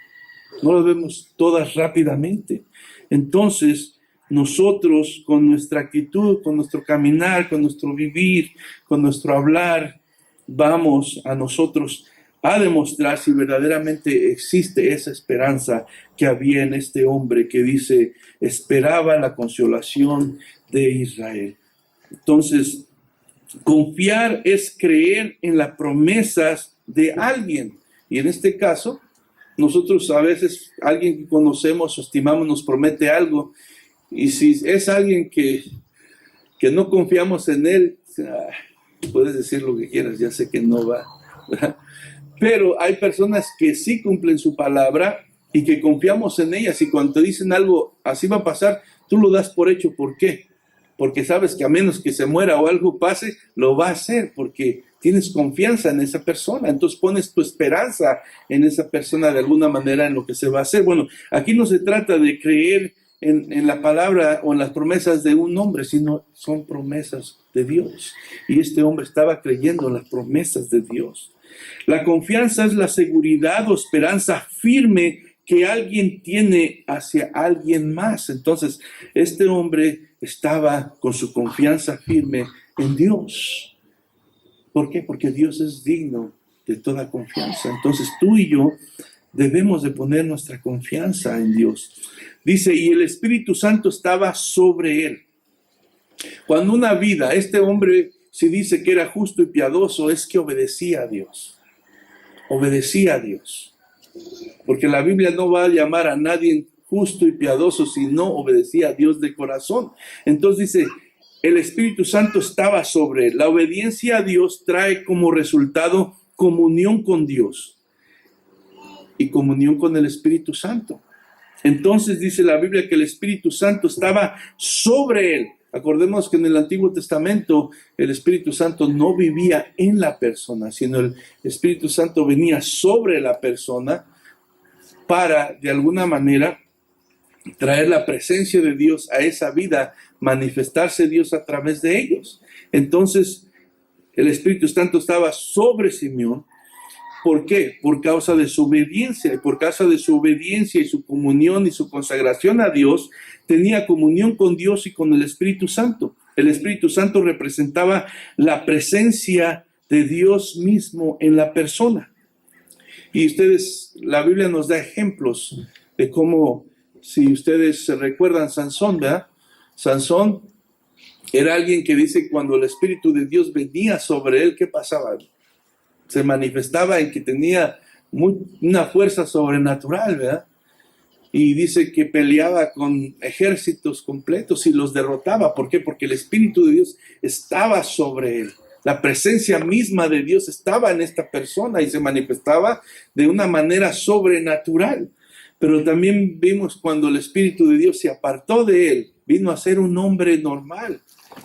No las vemos todas rápidamente. Entonces, nosotros con nuestra actitud, con nuestro caminar, con nuestro vivir, con nuestro hablar, vamos a nosotros a demostrar si verdaderamente existe esa esperanza que había en este hombre que dice, esperaba la consolación de Israel. Entonces, confiar es creer en las promesas de alguien. Y en este caso, nosotros a veces, alguien que conocemos o estimamos nos promete algo, y si es alguien que no confiamos en él, puedes decir lo que quieras, ya sé que no va, ¿verdad? Pero hay personas que sí cumplen su palabra y que confiamos en ellas, y cuando te dicen algo así va a pasar, tú lo das por hecho. ¿Por qué? Porque sabes que a menos que se muera o algo pase, lo va a hacer, porque tienes confianza en esa persona. Entonces pones tu esperanza en esa persona de alguna manera en lo que se va a hacer. Bueno, aquí no se trata de creer en la palabra o en las promesas de un hombre, sino son promesas de Dios. Y este hombre estaba creyendo en las promesas de Dios. La confianza es la seguridad o esperanza firme que alguien tiene hacia alguien más. Entonces, este hombre estaba con su confianza firme en Dios. ¿Por qué? Porque Dios es digno de toda confianza. Entonces, tú y yo debemos de poner nuestra confianza en Dios. Dice, y el Espíritu Santo estaba sobre él. Cuando una vida, este hombre, si dice que era justo y piadoso, es que obedecía a Dios. Obedecía a Dios. Porque la Biblia no va a llamar a nadie justo y piadoso si no obedecía a Dios de corazón. Entonces dice, el Espíritu Santo estaba sobre él. La obediencia a Dios trae como resultado comunión con Dios y comunión con el Espíritu Santo. Entonces dice la Biblia que el Espíritu Santo estaba sobre él. Acordemos que en el Antiguo Testamento el Espíritu Santo no vivía en la persona, sino el Espíritu Santo venía sobre la persona para, de alguna manera, traer la presencia de Dios a esa vida, manifestarse Dios a través de ellos. Entonces, el Espíritu Santo estaba sobre Simeón. ¿Por qué? Por causa de su obediencia. Y por causa de su obediencia y su comunión y su consagración a Dios, tenía comunión con Dios y con el Espíritu Santo. El Espíritu Santo representaba la presencia de Dios mismo en la persona. Y ustedes, la Biblia nos da ejemplos de cómo, si ustedes se recuerdan, Sansón, ¿verdad? Sansón era alguien que dice cuando el Espíritu de Dios venía sobre él, ¿qué pasaba? Se manifestaba en que tenía una fuerza sobrenatural, ¿verdad? Y dice que peleaba con ejércitos completos y los derrotaba. ¿Por qué? Porque el Espíritu de Dios estaba sobre él. La presencia misma de Dios estaba en esta persona y se manifestaba de una manera sobrenatural. Pero también vimos cuando el Espíritu de Dios se apartó de él, vino a ser un hombre normal,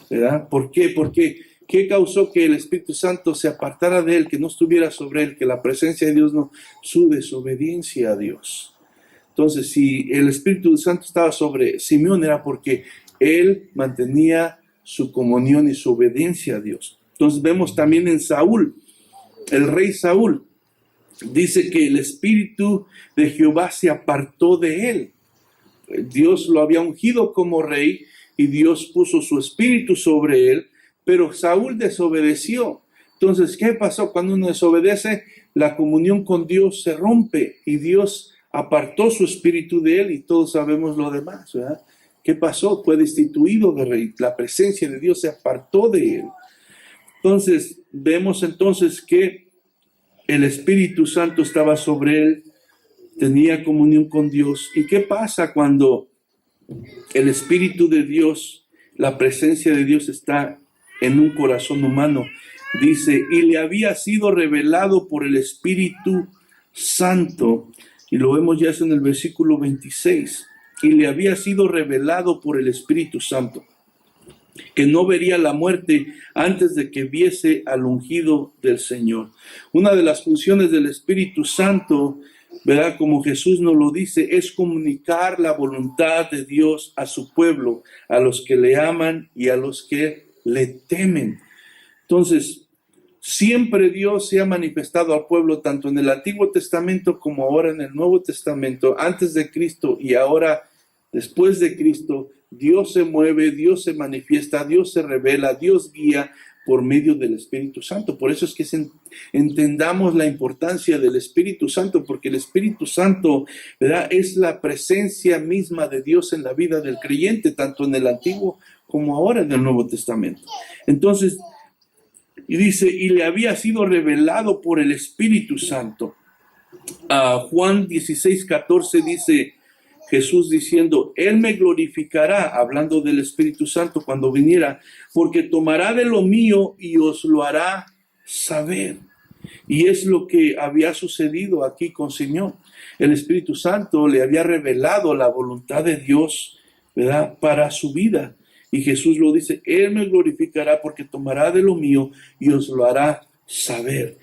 ¿verdad? ¿Por qué? Porque ¿qué causó que el Espíritu Santo se apartara de él, que no estuviera sobre él, que la presencia de Dios no? Su desobediencia a Dios. Entonces, si el Espíritu Santo estaba sobre Simeón, era porque él mantenía su comunión y su obediencia a Dios. Entonces vemos también en Saúl, el rey Saúl, dice que el Espíritu de Jehová se apartó de él. Dios lo había ungido como rey y Dios puso su Espíritu sobre él, pero Saúl desobedeció. Entonces, ¿qué pasó? Cuando uno desobedece, la comunión con Dios se rompe y Dios apartó su Espíritu de él y todos sabemos lo demás, ¿verdad? ¿Qué pasó? Fue destituido de rey. La presencia de Dios se apartó de él. Entonces, vemos entonces que el Espíritu Santo estaba sobre él, tenía comunión con Dios. ¿Y qué pasa cuando el Espíritu de Dios, la presencia de Dios está en un corazón humano? Dice, y le había sido revelado por el Espíritu Santo. Y lo vemos ya en el versículo 26. Y le había sido revelado por el Espíritu Santo que no vería la muerte antes de que viese al ungido del Señor. Una de las funciones del Espíritu Santo, ¿verdad? Como Jesús nos lo dice, es comunicar la voluntad de Dios a su pueblo, a los que le aman y a los que le temen. Entonces, siempre Dios se ha manifestado al pueblo, tanto en el Antiguo Testamento como ahora en el Nuevo Testamento, antes de Cristo y ahora después de Cristo. Dios se mueve, Dios se manifiesta, Dios se revela, Dios guía por medio del Espíritu Santo. Por eso es que entendamos la importancia del Espíritu Santo, porque el Espíritu Santo, ¿verdad?, es la presencia misma de Dios en la vida del creyente, tanto en el Antiguo como ahora en el Nuevo Testamento. Entonces, y dice, y le había sido revelado por el Espíritu Santo. Juan 16:14 dice, Jesús diciendo, Él me glorificará, hablando del Espíritu Santo cuando viniera, porque tomará de lo mío y os lo hará saber. Y es lo que había sucedido aquí con Simeón. El Espíritu Santo le había revelado la voluntad de Dios, ¿verdad?, para su vida. Y Jesús lo dice, Él me glorificará porque tomará de lo mío y os lo hará saber.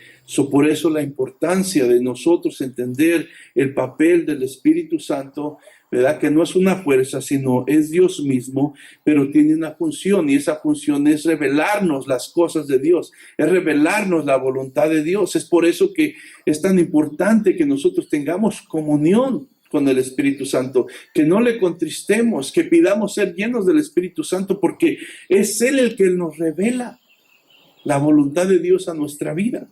Por eso la importancia de nosotros entender el papel del Espíritu Santo, ¿verdad?, que no es una fuerza, sino es Dios mismo, pero tiene una función, y esa función es revelarnos las cosas de Dios, es revelarnos la voluntad de Dios. Es por eso que es tan importante que nosotros tengamos comunión con el Espíritu Santo, que no le contristemos, que pidamos ser llenos del Espíritu Santo, porque es Él el que nos revela la voluntad de Dios a nuestra vida.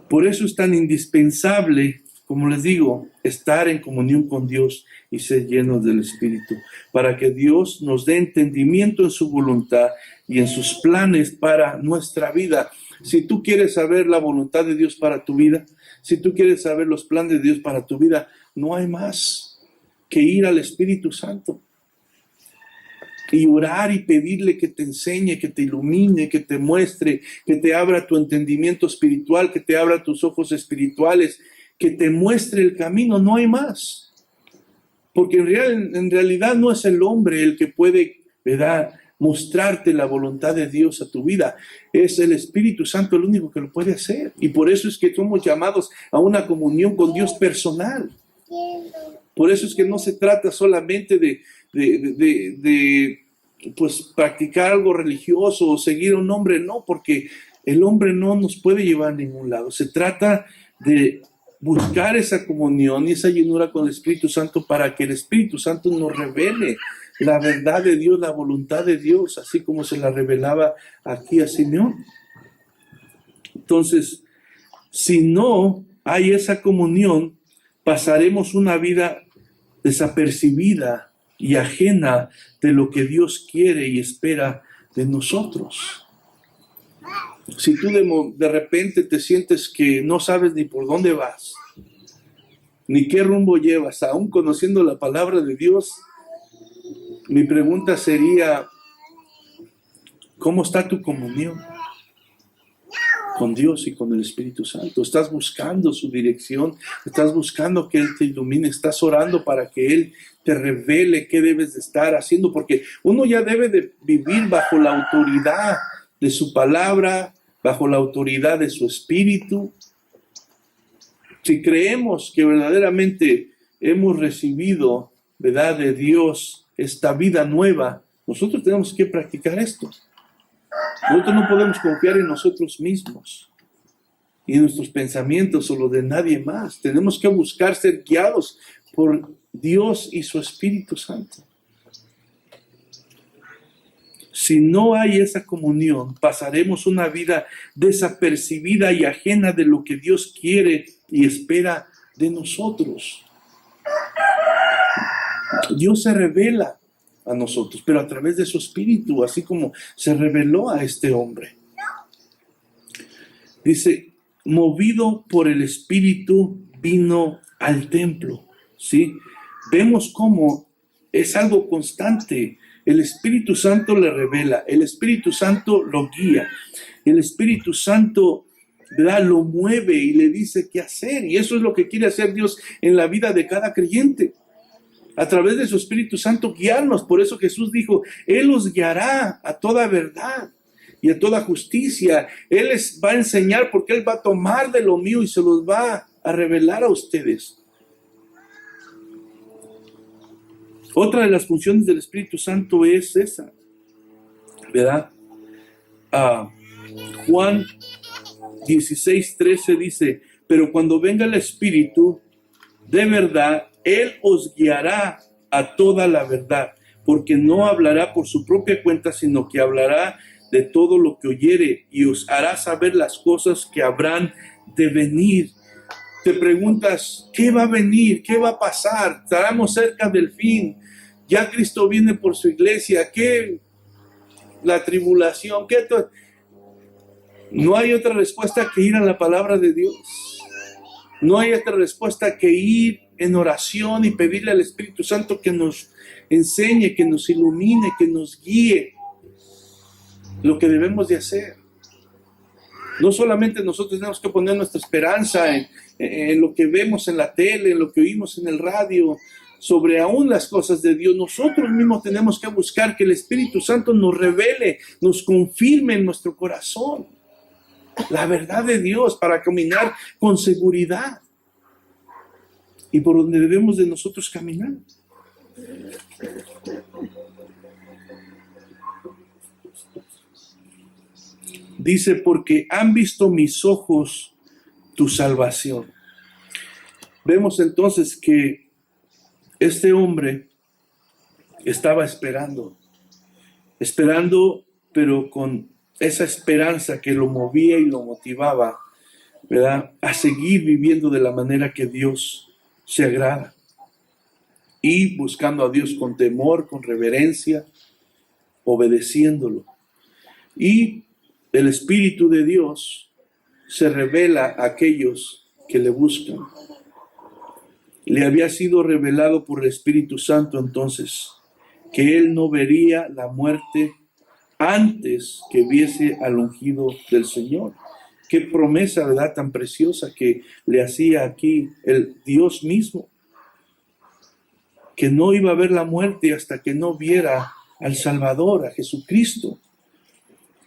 Por eso es tan indispensable, como les digo, estar en comunión con Dios y ser llenos del Espíritu, para que Dios nos dé entendimiento en su voluntad y en sus planes para nuestra vida. Si tú quieres saber la voluntad de Dios para tu vida, si tú quieres saber los planes de Dios para tu vida, no hay más que ir al Espíritu Santo y orar y pedirle que te enseñe, que te ilumine, que te muestre, que te abra tu entendimiento espiritual, que te abra tus ojos espirituales, que te muestre el camino. No hay más. Porque en realidad no es el hombre el que puede, ¿verdad?, mostrarte la voluntad de Dios a tu vida. Es el Espíritu Santo el único que lo puede hacer. Y por eso es que somos llamados a una comunión con Dios personal. Por eso es que no se trata solamente de pues practicar algo religioso o seguir a un hombre, no, porque el hombre no nos puede llevar a ningún lado. Se trata de buscar esa comunión y esa llenura con el Espíritu Santo para que el Espíritu Santo nos revele la verdad de Dios, la voluntad de Dios, así como se la revelaba aquí a Simeón. Entonces, si no hay esa comunión, pasaremos una vida desapercibida y ajena de lo que Dios quiere y espera de nosotros. Si tú de repente te sientes que no sabes ni por dónde vas, ni qué rumbo llevas, aún conociendo la palabra de Dios, mi pregunta sería, ¿cómo está tu comunión con Dios y con el Espíritu Santo? ¿Estás buscando su dirección? ¿Estás buscando que Él te ilumine? ¿Estás orando para que Él te revele qué debes de estar haciendo? Porque uno ya debe de vivir bajo la autoridad de su palabra, bajo la autoridad de su Espíritu. Si creemos que verdaderamente hemos recibido, ¿verdad?, de Dios esta vida nueva, nosotros tenemos que practicar esto. Nosotros no podemos confiar en nosotros mismos y en nuestros pensamientos o los de nadie más. Tenemos que buscar ser guiados por Dios y su Espíritu Santo. Si no hay esa comunión, pasaremos una vida desapercibida y ajena de lo que Dios quiere y espera de nosotros. Dios se revela a nosotros, pero a través de su Espíritu, así como se reveló a este hombre. Dice, movido por el Espíritu, vino al templo. ¿Sí? Vemos cómo es algo constante. El Espíritu Santo le revela, el Espíritu Santo lo guía, el Espíritu Santo, ¿verdad?, lo mueve y le dice qué hacer. Y eso es lo que quiere hacer Dios en la vida de cada creyente. A través de su Espíritu Santo guiarnos. Por eso Jesús dijo, Él los guiará a toda verdad y a toda justicia. Él les va a enseñar porque Él va a tomar de lo mío y se los va a revelar a ustedes. Otra de las funciones del Espíritu Santo es esa, ¿verdad? Juan 16:13 dice, pero cuando venga el Espíritu de verdad, Él os guiará a toda la verdad, porque no hablará por su propia cuenta, sino que hablará de todo lo que oyere y os hará saber las cosas que habrán de venir. Te preguntas, ¿qué va a venir? ¿Qué va a pasar? ¿Estaremos cerca del fin? Ya Cristo viene por su iglesia. ¿Qué? La tribulación. ¿Qué? No hay otra respuesta que ir a la palabra de Dios. No hay otra respuesta que ir en oración y pedirle al Espíritu Santo que nos enseñe, que nos ilumine, que nos guíe lo que debemos de hacer. No solamente nosotros tenemos que poner nuestra esperanza en lo que vemos en la tele, en lo que oímos en el radio, sobre aún las cosas de Dios. Nosotros mismos tenemos que buscar que el Espíritu Santo nos revele, nos confirme en nuestro corazón la verdad de Dios para caminar con seguridad y por donde debemos de nosotros caminar. Dice, porque han visto mis ojos tu salvación. Vemos entonces que este hombre estaba esperando, pero con esa esperanza que lo movía y lo motivaba, ¿verdad?, a seguir viviendo de la manera que Dios se agrada y buscando a Dios con temor, con reverencia, obedeciéndolo. Y el Espíritu de Dios se revela a aquellos que le buscan. Le había sido revelado por el Espíritu Santo entonces que él no vería la muerte antes que viese al ungido del Señor. Qué promesa, ¿verdad?, tan preciosa que le hacía aquí el Dios mismo, que no iba a ver la muerte hasta que no viera al Salvador, a Jesucristo.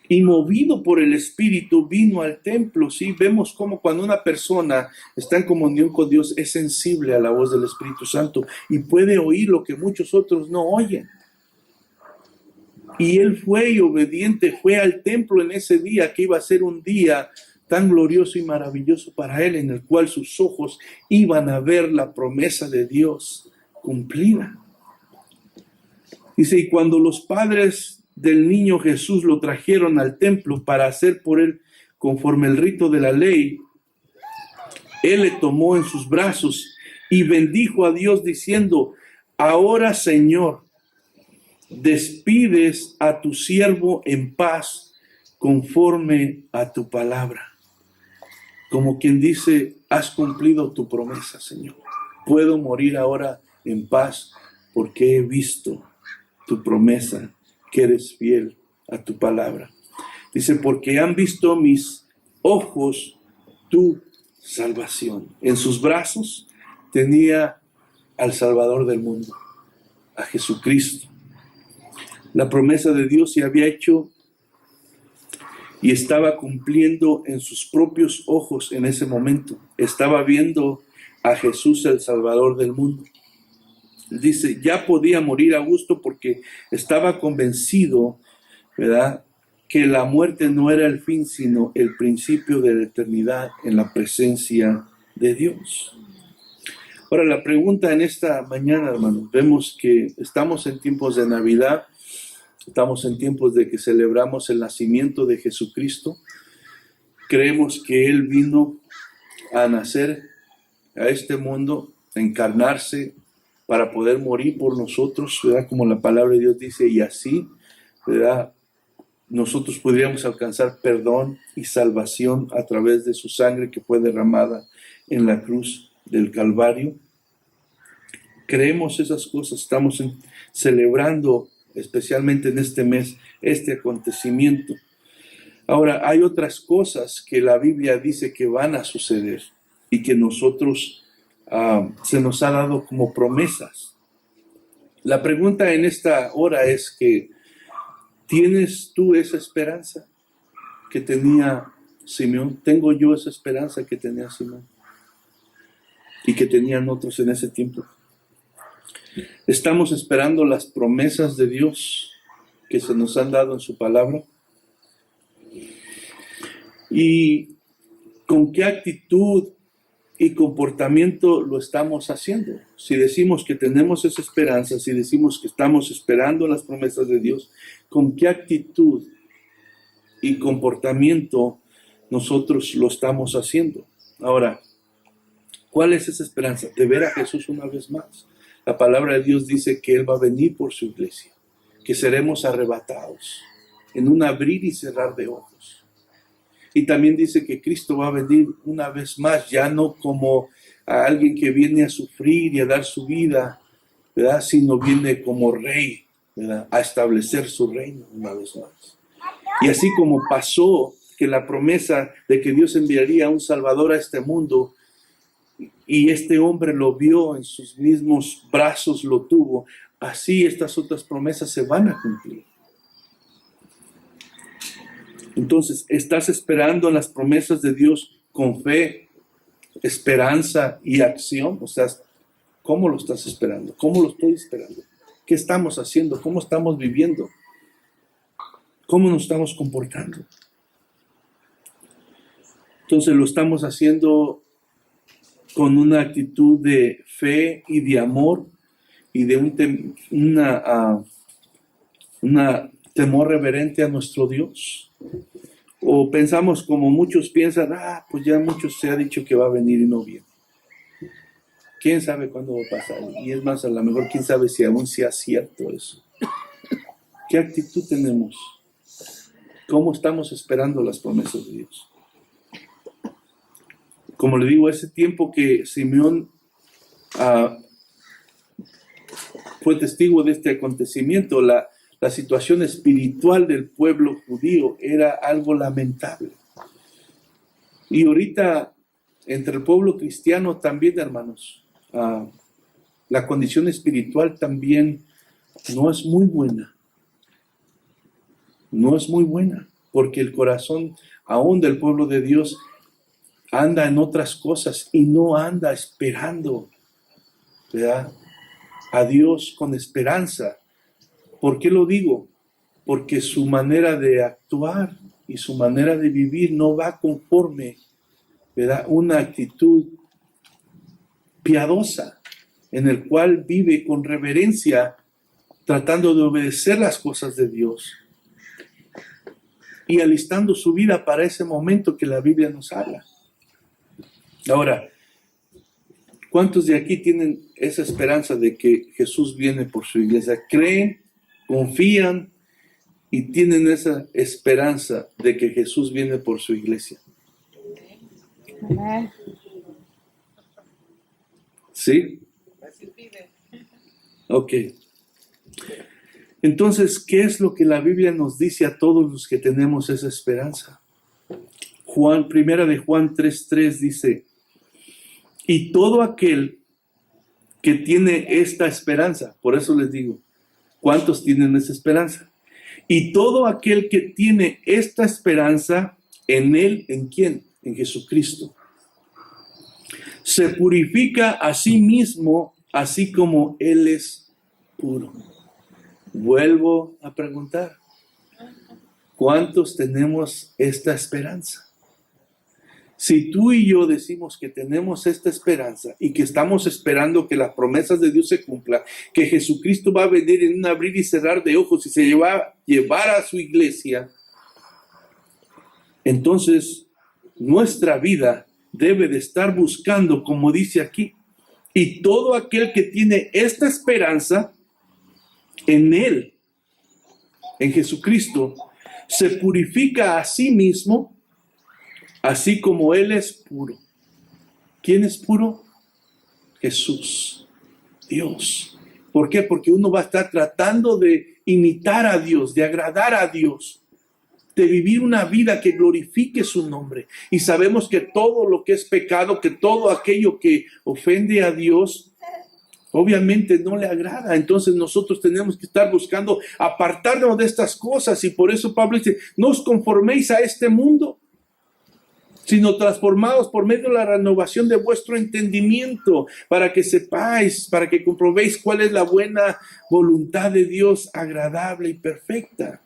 Y movido por el Espíritu vino al templo. Sí, vemos cómo cuando una persona está en comunión con Dios es sensible a la voz del Espíritu Santo y puede oír lo que muchos otros no oyen. Y él fue y obediente, fue al templo en ese día que iba a ser un día tan glorioso y maravilloso para él, en el cual sus ojos iban a ver la promesa de Dios cumplida. Dice, y cuando los padres del niño Jesús lo trajeron al templo para hacer por él conforme el rito de la ley, él le tomó en sus brazos y bendijo a Dios diciendo, ahora, Señor, despides a tu siervo en paz conforme a tu palabra. Como quien dice, has cumplido tu promesa, Señor. Puedo morir ahora en paz porque he visto tu promesa, que eres fiel a tu palabra. Dice, porque han visto mis ojos tu salvación. En sus brazos tenía al Salvador del mundo, a Jesucristo. La promesa de Dios se había hecho y estaba cumpliendo en sus propios ojos en ese momento. Estaba viendo a Jesús, el Salvador del mundo. Dice, ya podía morir a gusto porque estaba convencido, ¿verdad?, que la muerte no era el fin, sino el principio de la eternidad en la presencia de Dios. Ahora, la pregunta en esta mañana, hermanos, vemos que estamos en tiempos de Navidad. Estamos en tiempos de que celebramos el nacimiento de Jesucristo. Creemos que Él vino a nacer a este mundo, a encarnarse para poder morir por nosotros, ¿verdad?, como la palabra de Dios dice, y así, ¿verdad?, nosotros podríamos alcanzar perdón y salvación a través de su sangre que fue derramada en la cruz del Calvario. Creemos esas cosas, estamos celebrando especialmente en este mes, este acontecimiento. Ahora, hay otras cosas que la Biblia dice que van a suceder y que nosotros se nos ha dado como promesas. La pregunta en esta hora es que, ¿tienes tú esa esperanza que tenía Simeón? ¿Tengo yo esa esperanza que tenía Simeón y que tenían otros en ese tiempo? ¿Estamos esperando las promesas de Dios que se nos han dado en su palabra? ¿Y con qué actitud y comportamiento lo estamos haciendo? Si decimos que tenemos esa esperanza, si decimos que estamos esperando las promesas de Dios, ¿con qué actitud y comportamiento nosotros lo estamos haciendo? Ahora, ¿cuál es esa esperanza? De ver a Jesús una vez más. La palabra de Dios dice que Él va a venir por su iglesia, que seremos arrebatados en un abrir y cerrar de ojos. Y también dice que Cristo va a venir una vez más, ya no como a alguien que viene a sufrir y a dar su vida, ¿verdad? Sino viene como rey, ¿verdad? A establecer su reino una vez más. Y así como pasó que la promesa de que Dios enviaría a un Salvador a este mundo, y este hombre lo vio en sus mismos brazos, lo tuvo, así estas otras promesas se van a cumplir. Entonces, ¿estás esperando en las promesas de Dios con fe, esperanza y acción? O sea, ¿cómo lo estás esperando? ¿Cómo lo estoy esperando? ¿Qué estamos haciendo? ¿Cómo estamos viviendo? ¿Cómo nos estamos comportando? Entonces, ¿lo estamos haciendo con una actitud de fe y de amor y de una temor reverente a nuestro Dios? ¿O pensamos como muchos piensan, pues ya muchos se ha dicho que va a venir y no viene? ¿Quién sabe cuándo va a pasar? Y es más, a lo mejor quién sabe si aún sea cierto eso. ¿Qué actitud tenemos? ¿Cómo estamos esperando las promesas de Dios? Como le digo, ese tiempo que Simeón fue testigo de este acontecimiento, la situación espiritual del pueblo judío era algo lamentable. Y ahorita, entre el pueblo cristiano también, hermanos, la condición espiritual también no es muy buena. No es muy buena, porque el corazón aún del pueblo de Dios anda en otras cosas y no anda esperando, ¿verdad?, a Dios con esperanza. ¿Por qué lo digo? Porque su manera de actuar y su manera de vivir no va conforme, ¿verdad?, una actitud piadosa en el cual vive con reverencia, tratando de obedecer las cosas de Dios y alistando su vida para ese momento que la Biblia nos habla. Ahora, ¿cuántos de aquí tienen esa esperanza de que Jesús viene por su iglesia? ¿Creen, confían y tienen esa esperanza de que Jesús viene por su iglesia? Amén. ¿Sí? Ok. Entonces, ¿qué es lo que la Biblia nos dice a todos los que tenemos esa esperanza? Primera de Juan 3:3 dice, y todo aquel que tiene esta esperanza, por eso les digo, ¿cuántos tienen esa esperanza? Y todo aquel que tiene esta esperanza en Él, ¿en quién? En Jesucristo. Se purifica a sí mismo, así como Él es puro. Vuelvo a preguntar, ¿cuántos tenemos esta esperanza? Si tú y yo decimos que tenemos esta esperanza y que estamos esperando que las promesas de Dios se cumplan, que Jesucristo va a venir en un abrir y cerrar de ojos y se va a llevar a su iglesia, entonces nuestra vida debe de estar buscando, como dice aquí, y todo aquel que tiene esta esperanza en Él, en Jesucristo, se purifica a sí mismo, así como Él es puro. ¿Quién es puro? Jesús, Dios. ¿Por qué? Porque uno va a estar tratando de imitar a Dios, de agradar a Dios, de vivir una vida que glorifique su nombre. Y sabemos que todo lo que es pecado, que todo aquello que ofende a Dios, obviamente no le agrada. Entonces nosotros tenemos que estar buscando apartarnos de estas cosas. Y por eso Pablo dice, no os conforméis a este mundo, sino transformados por medio de la renovación de vuestro entendimiento, para que sepáis, para que comprobéis cuál es la buena voluntad de Dios, agradable y perfecta.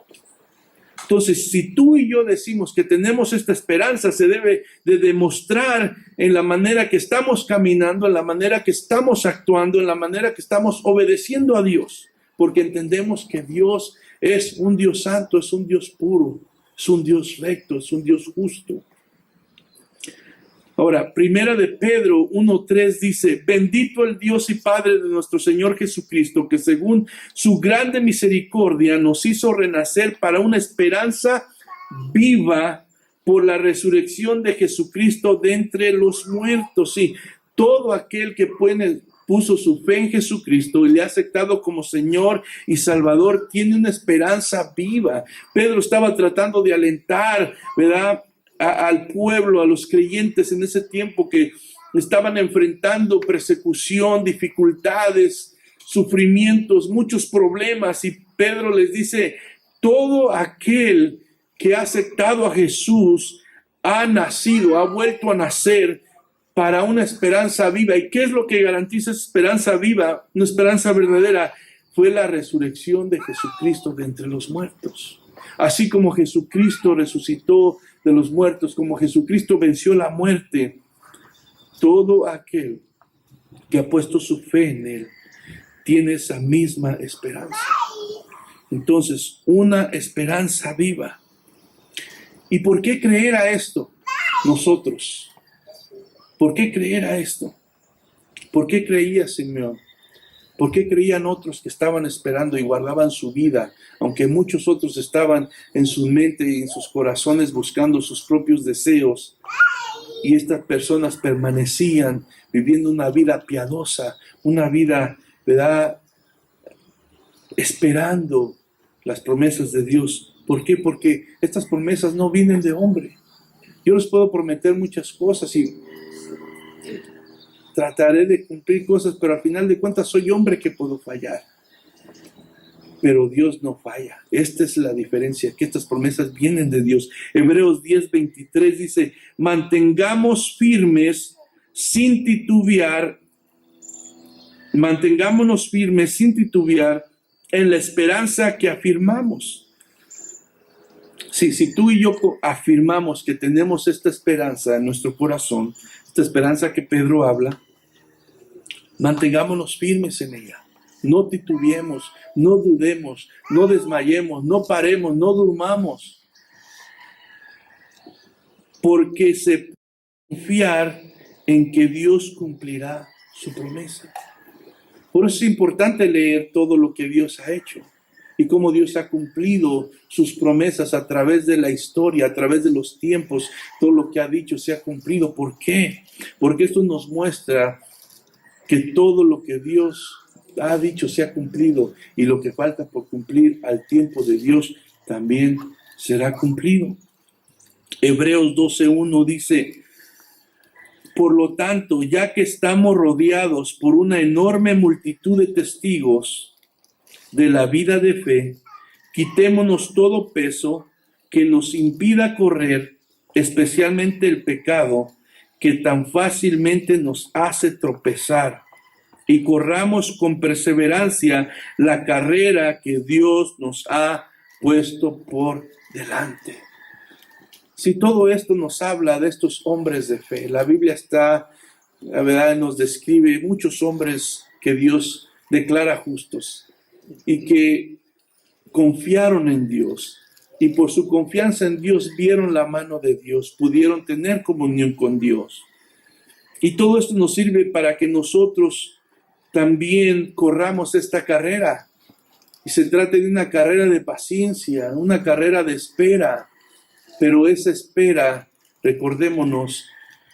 Entonces, si tú y yo decimos que tenemos esta esperanza, se debe de demostrar en la manera que estamos caminando, en la manera que estamos actuando, en la manera que estamos obedeciendo a Dios, porque entendemos que Dios es un Dios santo, es un Dios puro, es un Dios recto, es un Dios justo. Ahora, primera de Pedro 1:3 dice, bendito el Dios y Padre de nuestro Señor Jesucristo, que según su grande misericordia nos hizo renacer para una esperanza viva por la resurrección de Jesucristo de entre los muertos. Sí, todo aquel que puso su fe en Jesucristo y le ha aceptado como Señor y Salvador, tiene una esperanza viva. Pedro estaba tratando de alentar, ¿verdad?, al pueblo, a los creyentes en ese tiempo que estaban enfrentando persecución, dificultades, sufrimientos, muchos problemas. Y Pedro les dice, todo aquel que ha aceptado a Jesús ha nacido, ha vuelto a nacer para una esperanza viva. ¿Y qué es lo que garantiza esa esperanza viva, una esperanza verdadera? Fue la resurrección de Jesucristo de entre los muertos. Así como Jesucristo resucitó de los muertos, como Jesucristo venció la muerte, todo aquel que ha puesto su fe en Él tiene esa misma esperanza. Entonces, una esperanza viva. ¿Y por qué creer a esto nosotros? ¿Por qué creer a esto? ¿Por qué creía Simeón? ¿Por qué creían otros que estaban esperando y guardaban su vida, aunque muchos otros estaban en su mente y en sus corazones buscando sus propios deseos? Y estas personas permanecían viviendo una vida piadosa, una vida, ¿verdad?, esperando las promesas de Dios. ¿Por qué? Porque estas promesas no vienen de hombre. Yo les puedo prometer muchas cosas y trataré de cumplir cosas, pero al final de cuentas soy hombre que puedo fallar. Pero Dios no falla. Esta es la diferencia, que estas promesas vienen de Dios. Hebreos 10:23 dice, mantengámonos firmes sin titubear en la esperanza que afirmamos. Si tú y yo afirmamos que tenemos esta esperanza en nuestro corazón, esta esperanza que Pedro habla, mantengámonos firmes en ella. No titubeemos, no dudemos, no desmayemos, no paremos, no durmamos. Porque se puede confiar en que Dios cumplirá su promesa. Por eso es importante leer todo lo que Dios ha hecho y cómo Dios ha cumplido sus promesas a través de la historia, a través de los tiempos. Todo lo que ha dicho se ha cumplido. ¿Por qué? Porque esto nos muestra que todo lo que Dios ha dicho se ha cumplido y lo que falta por cumplir al tiempo de Dios también será cumplido. Hebreos 12:1 dice, por lo tanto, ya que estamos rodeados por una enorme multitud de testigos de la vida de fe, quitémonos todo peso que nos impida correr, especialmente el pecado que tan fácilmente nos hace tropezar, y corramos con perseverancia la carrera que Dios nos ha puesto por delante. Si todo esto nos habla de estos hombres de fe, la Biblia la verdad, nos describe muchos hombres que Dios declara justos y que confiaron en Dios, y por su confianza en Dios vieron la mano de Dios, pudieron tener comunión con Dios. Y todo esto nos sirve para que nosotros también corramos esta carrera. Y se trata de una carrera de paciencia, una carrera de espera. Pero esa espera, recordémonos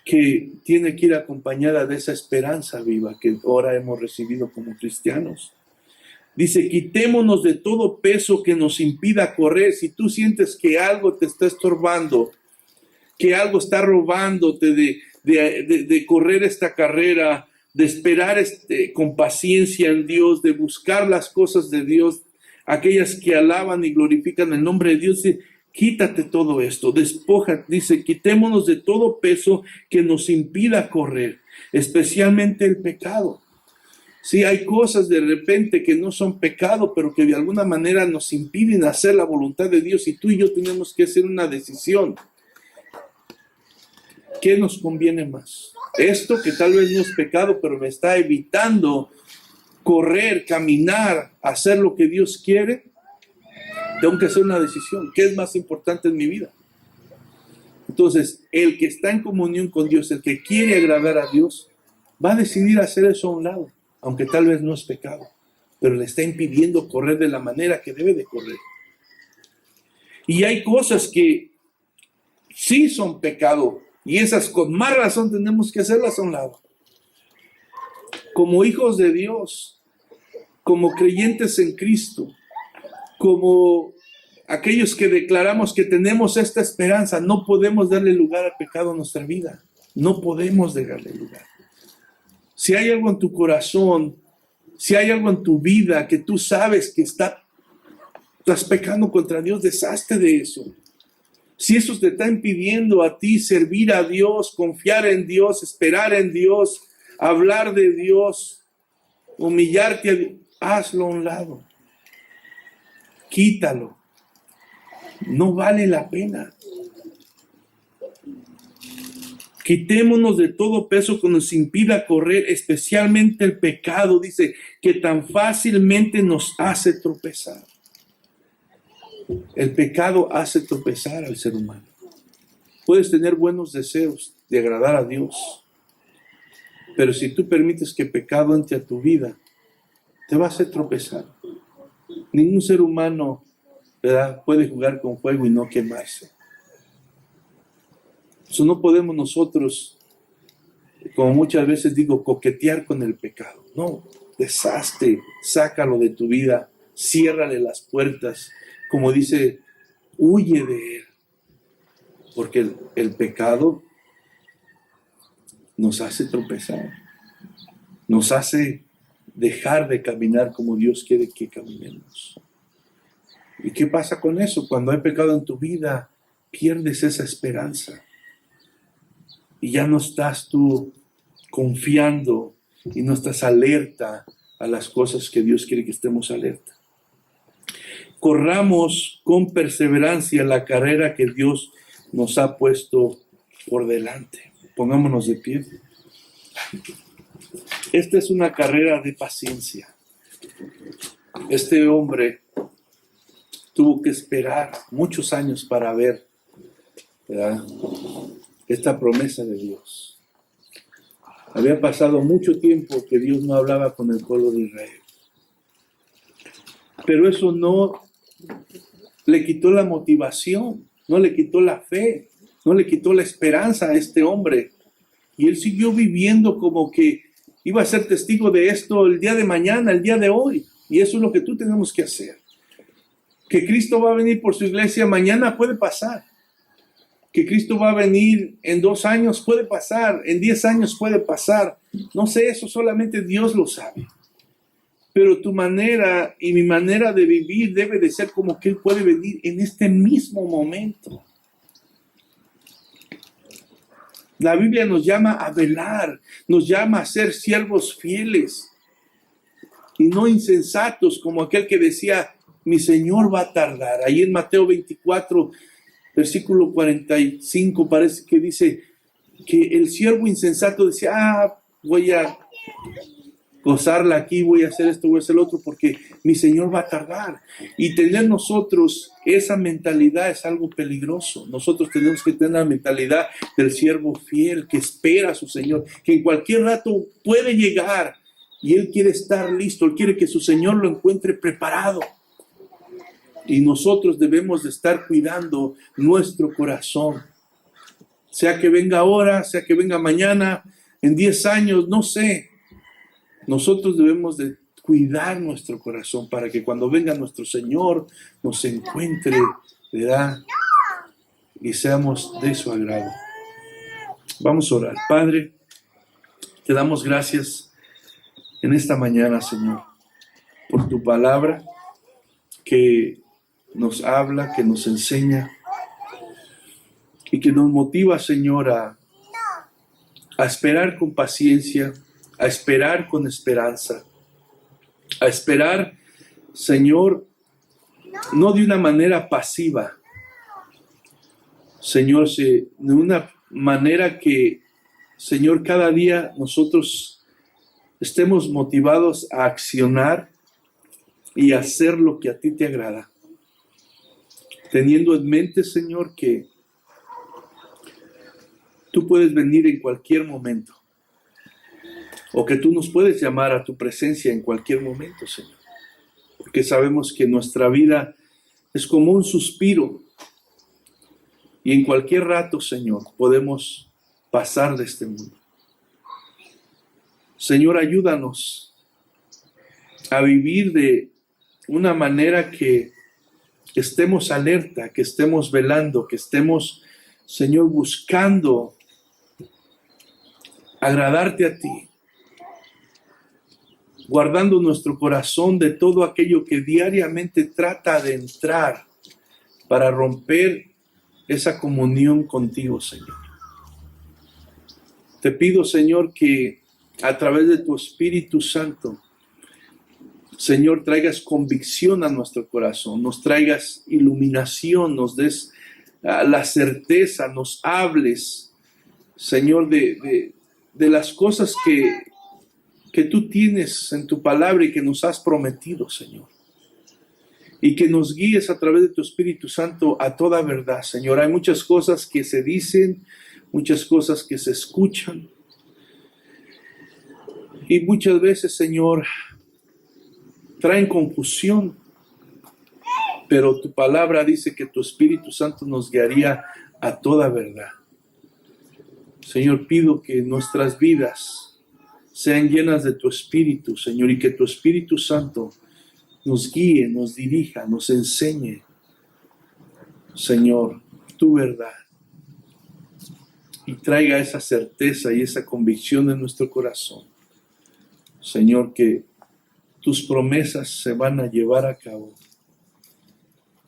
que tiene que ir acompañada de esa esperanza viva que ahora hemos recibido como cristianos. Dice, quitémonos de todo peso que nos impida correr. Si tú sientes que algo te está estorbando, que algo está robándote de correr esta carrera, de esperar con paciencia en Dios, de buscar las cosas de Dios, aquellas que alaban y glorifican el nombre de Dios, dice, quítate todo esto, despoja, dice, quitémonos de todo peso que nos impida correr, especialmente el pecado. Sí, hay cosas de repente que no son pecado, pero que de alguna manera nos impiden hacer la voluntad de Dios, y tú y yo tenemos que hacer una decisión. ¿Qué nos conviene más? Esto que tal vez no es pecado, pero me está evitando correr, caminar, hacer lo que Dios quiere. Tengo que hacer una decisión. ¿Qué es más importante en mi vida? Entonces, el que está en comunión con Dios, el que quiere agradar a Dios, va a decidir hacer eso a un lado, aunque tal vez no es pecado, pero le está impidiendo correr de la manera que debe de correr. Y hay cosas que sí son pecado, y esas con más razón tenemos que hacerlas a un lado. Como hijos de Dios, como creyentes en Cristo, como aquellos que declaramos que tenemos esta esperanza, no podemos darle lugar al pecado en nuestra vida. No podemos dejarle lugar. Si hay algo en tu corazón, si hay algo en tu vida que tú sabes que estás pecando contra Dios, deshazte de eso. Si eso te está impidiendo a ti servir a Dios, confiar en Dios, esperar en Dios, hablar de Dios, humillarte a Dios, hazlo a un lado. Quítalo. No vale la pena. Quitémonos de todo peso que nos impida correr, especialmente el pecado, dice, que tan fácilmente nos hace tropezar. El pecado hace tropezar al ser humano. Puedes tener buenos deseos de agradar a Dios, pero si tú permites que el pecado entre a tu vida, te va a hacer tropezar. Ningún ser humano, ¿verdad?, puede jugar con fuego y no quemarse. Eso no podemos nosotros, como muchas veces digo, coquetear con el pecado. No, deshazte, sácalo de tu vida, ciérrale las puertas. Como dice, huye de él. Porque el pecado nos hace tropezar, nos hace dejar de caminar como Dios quiere que caminemos. ¿Y qué pasa con eso? Cuando hay pecado en tu vida, pierdes esa esperanza. Y ya no estás tú confiando y no estás alerta a las cosas que Dios quiere que estemos alerta. Corramos con perseverancia la carrera que Dios nos ha puesto por delante. Pongámonos de pie. Esta es una carrera de paciencia. Este hombre tuvo que esperar muchos años para ver, ¿verdad?, esta promesa de Dios. Había pasado mucho tiempo que Dios no hablaba con el pueblo de Israel. Pero eso no le quitó la motivación, no le quitó la fe, no le quitó la esperanza a este hombre. Y él siguió viviendo como que iba a ser testigo de esto el día de mañana, el día de hoy. Y eso es lo que tú tenemos que hacer. Que Cristo va a venir por su iglesia mañana puede pasar. Que Cristo va a venir en 2 años puede pasar, en 10 años puede pasar. No sé, eso solamente Dios lo sabe. Pero tu manera y mi manera de vivir debe de ser como que Él puede venir en este mismo momento. La Biblia nos llama a velar, nos llama a ser siervos fieles y no insensatos como aquel que decía, mi Señor va a tardar. Ahí en Mateo 24, versículo 45 parece que dice que el siervo insensato decía, voy a gozarla aquí, voy a hacer esto, voy a hacer lo otro, porque mi Señor va a tardar. Y tener nosotros esa mentalidad es algo peligroso. Nosotros tenemos que tener la mentalidad del siervo fiel que espera a su Señor, que en cualquier rato puede llegar y Él quiere estar listo, Él quiere que su Señor lo encuentre preparado. Y nosotros debemos de estar cuidando nuestro corazón. Sea que venga ahora, sea que venga mañana, en 10 años, no sé. Nosotros debemos de cuidar nuestro corazón para que cuando venga nuestro Señor nos encuentre, ¿verdad?, y seamos de su agrado. Vamos a orar. Padre, te damos gracias en esta mañana, Señor, por tu palabra que nos habla, que nos enseña y que nos motiva, Señor, a esperar con paciencia, a esperar con esperanza, a esperar, Señor, no de una manera pasiva, Señor, de una manera que, Señor, cada día nosotros estemos motivados a accionar y a hacer lo que a ti te agrada, teniendo en mente, Señor, que tú puedes venir en cualquier momento, o que tú nos puedes llamar a tu presencia en cualquier momento, Señor, porque sabemos que nuestra vida es como un suspiro, y en cualquier rato, Señor, podemos pasar de este mundo. Señor, ayúdanos a vivir de una manera que estemos alerta, que estemos velando, que estemos, Señor, buscando agradarte a ti, guardando nuestro corazón de todo aquello que diariamente trata de entrar para romper esa comunión contigo, Señor. Te pido, Señor, que a través de tu Espíritu Santo, Señor, traigas convicción a nuestro corazón, nos traigas iluminación, nos des la certeza, nos hables, Señor, de las cosas que tú tienes en tu palabra y que nos has prometido, Señor. Y que nos guíes a través de tu Espíritu Santo a toda verdad, Señor. Hay muchas cosas que se dicen, muchas cosas que se escuchan. Y muchas veces, Señor, traen confusión. Pero tu palabra dice que tu Espíritu Santo nos guiaría a toda verdad. Señor, pido que nuestras vidas sean llenas de tu Espíritu, Señor, y que tu Espíritu Santo nos guíe, nos dirija, nos enseñe, Señor, tu verdad. Y traiga esa certeza y esa convicción en nuestro corazón. Señor, que tus promesas se van a llevar a cabo.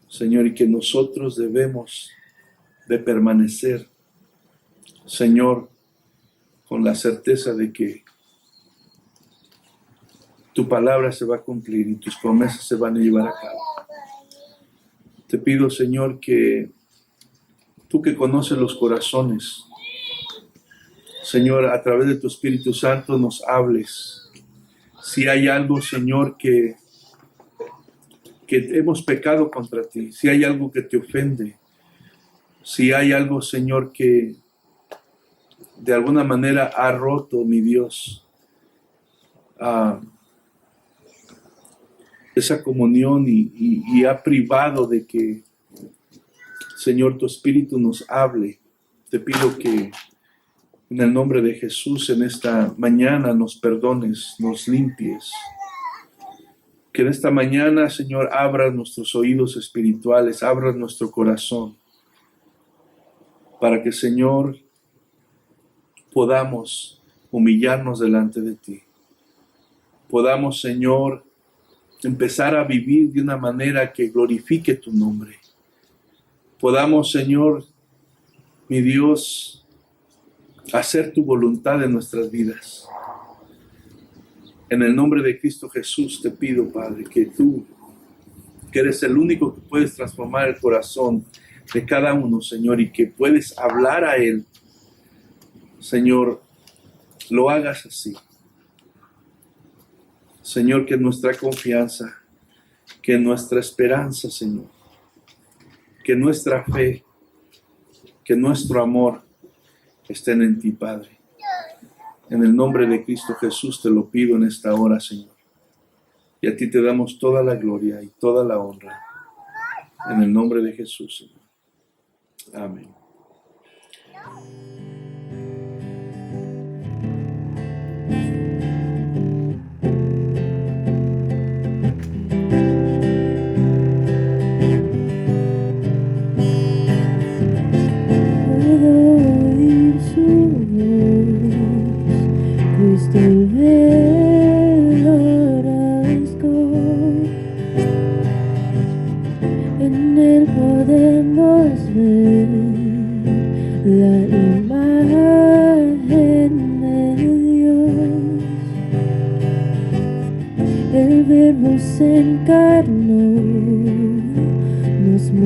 Señor, y que nosotros debemos de permanecer, Señor, con la certeza de que tu palabra se va a cumplir y tus promesas se van a llevar a cabo. Te pido, Señor, que tú que conoces los corazones, Señor, a través de tu Espíritu Santo nos hables. Si hay algo, Señor, que hemos pecado contra ti, si hay algo que te ofende, si hay algo, Señor, que de alguna manera ha roto, mi Dios, esa comunión y ha privado de que, Señor, tu Espíritu nos hable. Te pido que en el nombre de Jesús en esta mañana nos perdones, nos limpies. Que en esta mañana, Señor, abras nuestros oídos espirituales, abras nuestro corazón, para que, Señor, podamos humillarnos delante de ti. Podamos, Señor, empezar a vivir de una manera que glorifique tu nombre. Podamos, Señor, mi Dios, hacer tu voluntad en nuestras vidas. En el nombre de Cristo Jesús te pido, Padre, que tú, que eres el único que puedes transformar el corazón de cada uno, Señor, y que puedes hablar a Él, Señor, lo hagas así. Señor, que nuestra confianza, que nuestra esperanza, Señor, que nuestra fe, que nuestro amor estén en ti, Padre. En el nombre de Cristo Jesús te lo pido en esta hora, Señor. Y a ti te damos toda la gloria y toda la honra. En el nombre de Jesús, Señor. Amén. En él podemos ver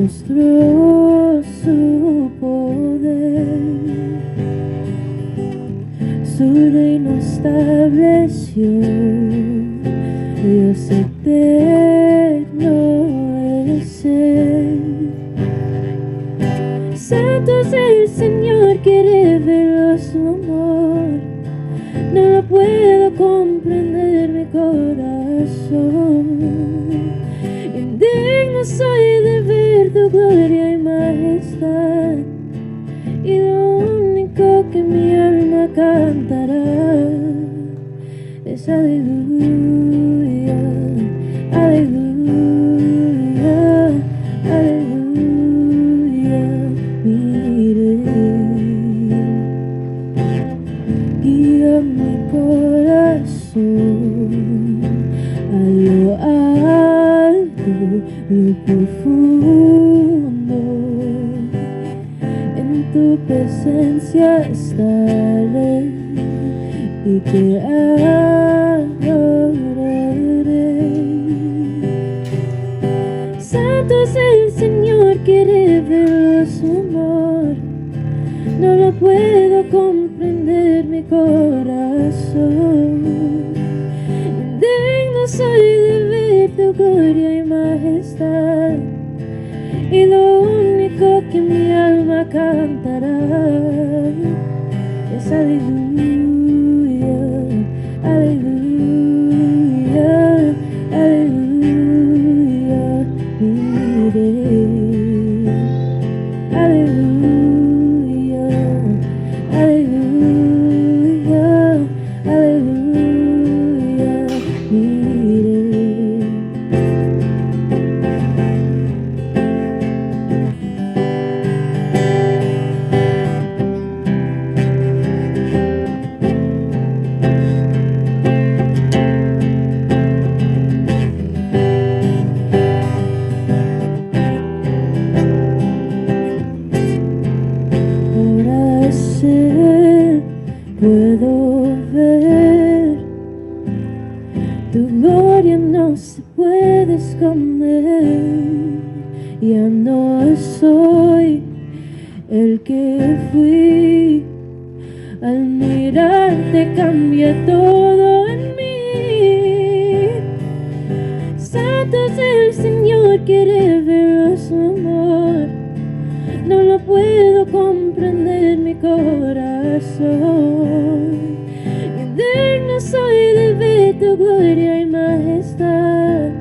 mostró su poder, su reino estableció, Dios eterno es Él. Santo es el Señor que reveló su amor, no lo puedo comprender mi corazón. Indigno soy de ver tu gloria y majestad, y lo único que mi alma cantará es aleluya, aleluya, aleluya, mi rey. Guía mi corazón a lo alto, lo profundo. En tu presencia estaré y te adoraré. Santo es el Señor que reveló su amor, no lo puedo comprender mi corazón. Indigno soy de ver tu gloria y majestad, y lo único que mi alma cantará es aleluya, aleluya, aleluya, mi rey. Aleluya, aleluya, aleluya, mi rey. Ahora sé, puedo ver, tu gloria no se puede esconder. Ya no soy el que fui, al mirarte cambia todo en mí. Santo es el Señor que reveló su amor, no lo puedo comprender mi corazón. Indigno soy de ver tu gloria y majestad,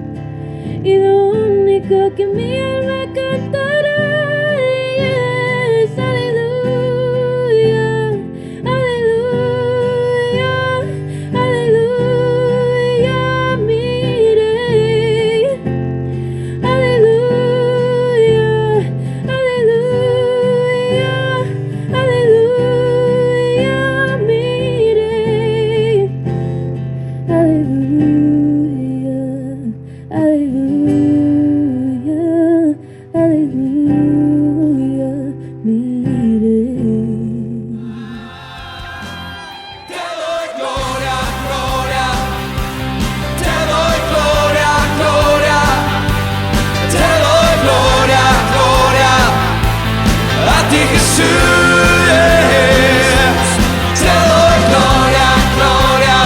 y lo único que mi alma cantará es aleluya, aleluya, aleluya, mi rey. Aleluya, aleluya, aleluya, mi rey. Aleluya, aleluya, aleluya, mi rey. Te doy gloria, gloria, te doy gloria, gloria, te doy gloria, gloria, a ti Jesús. Te doy gloria, gloria,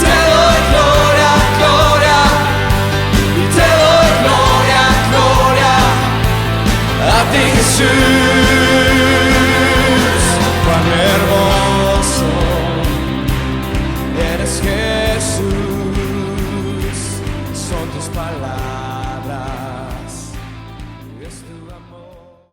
te doy gloria, gloria, te doy gloria, gloria, a ti Jesús.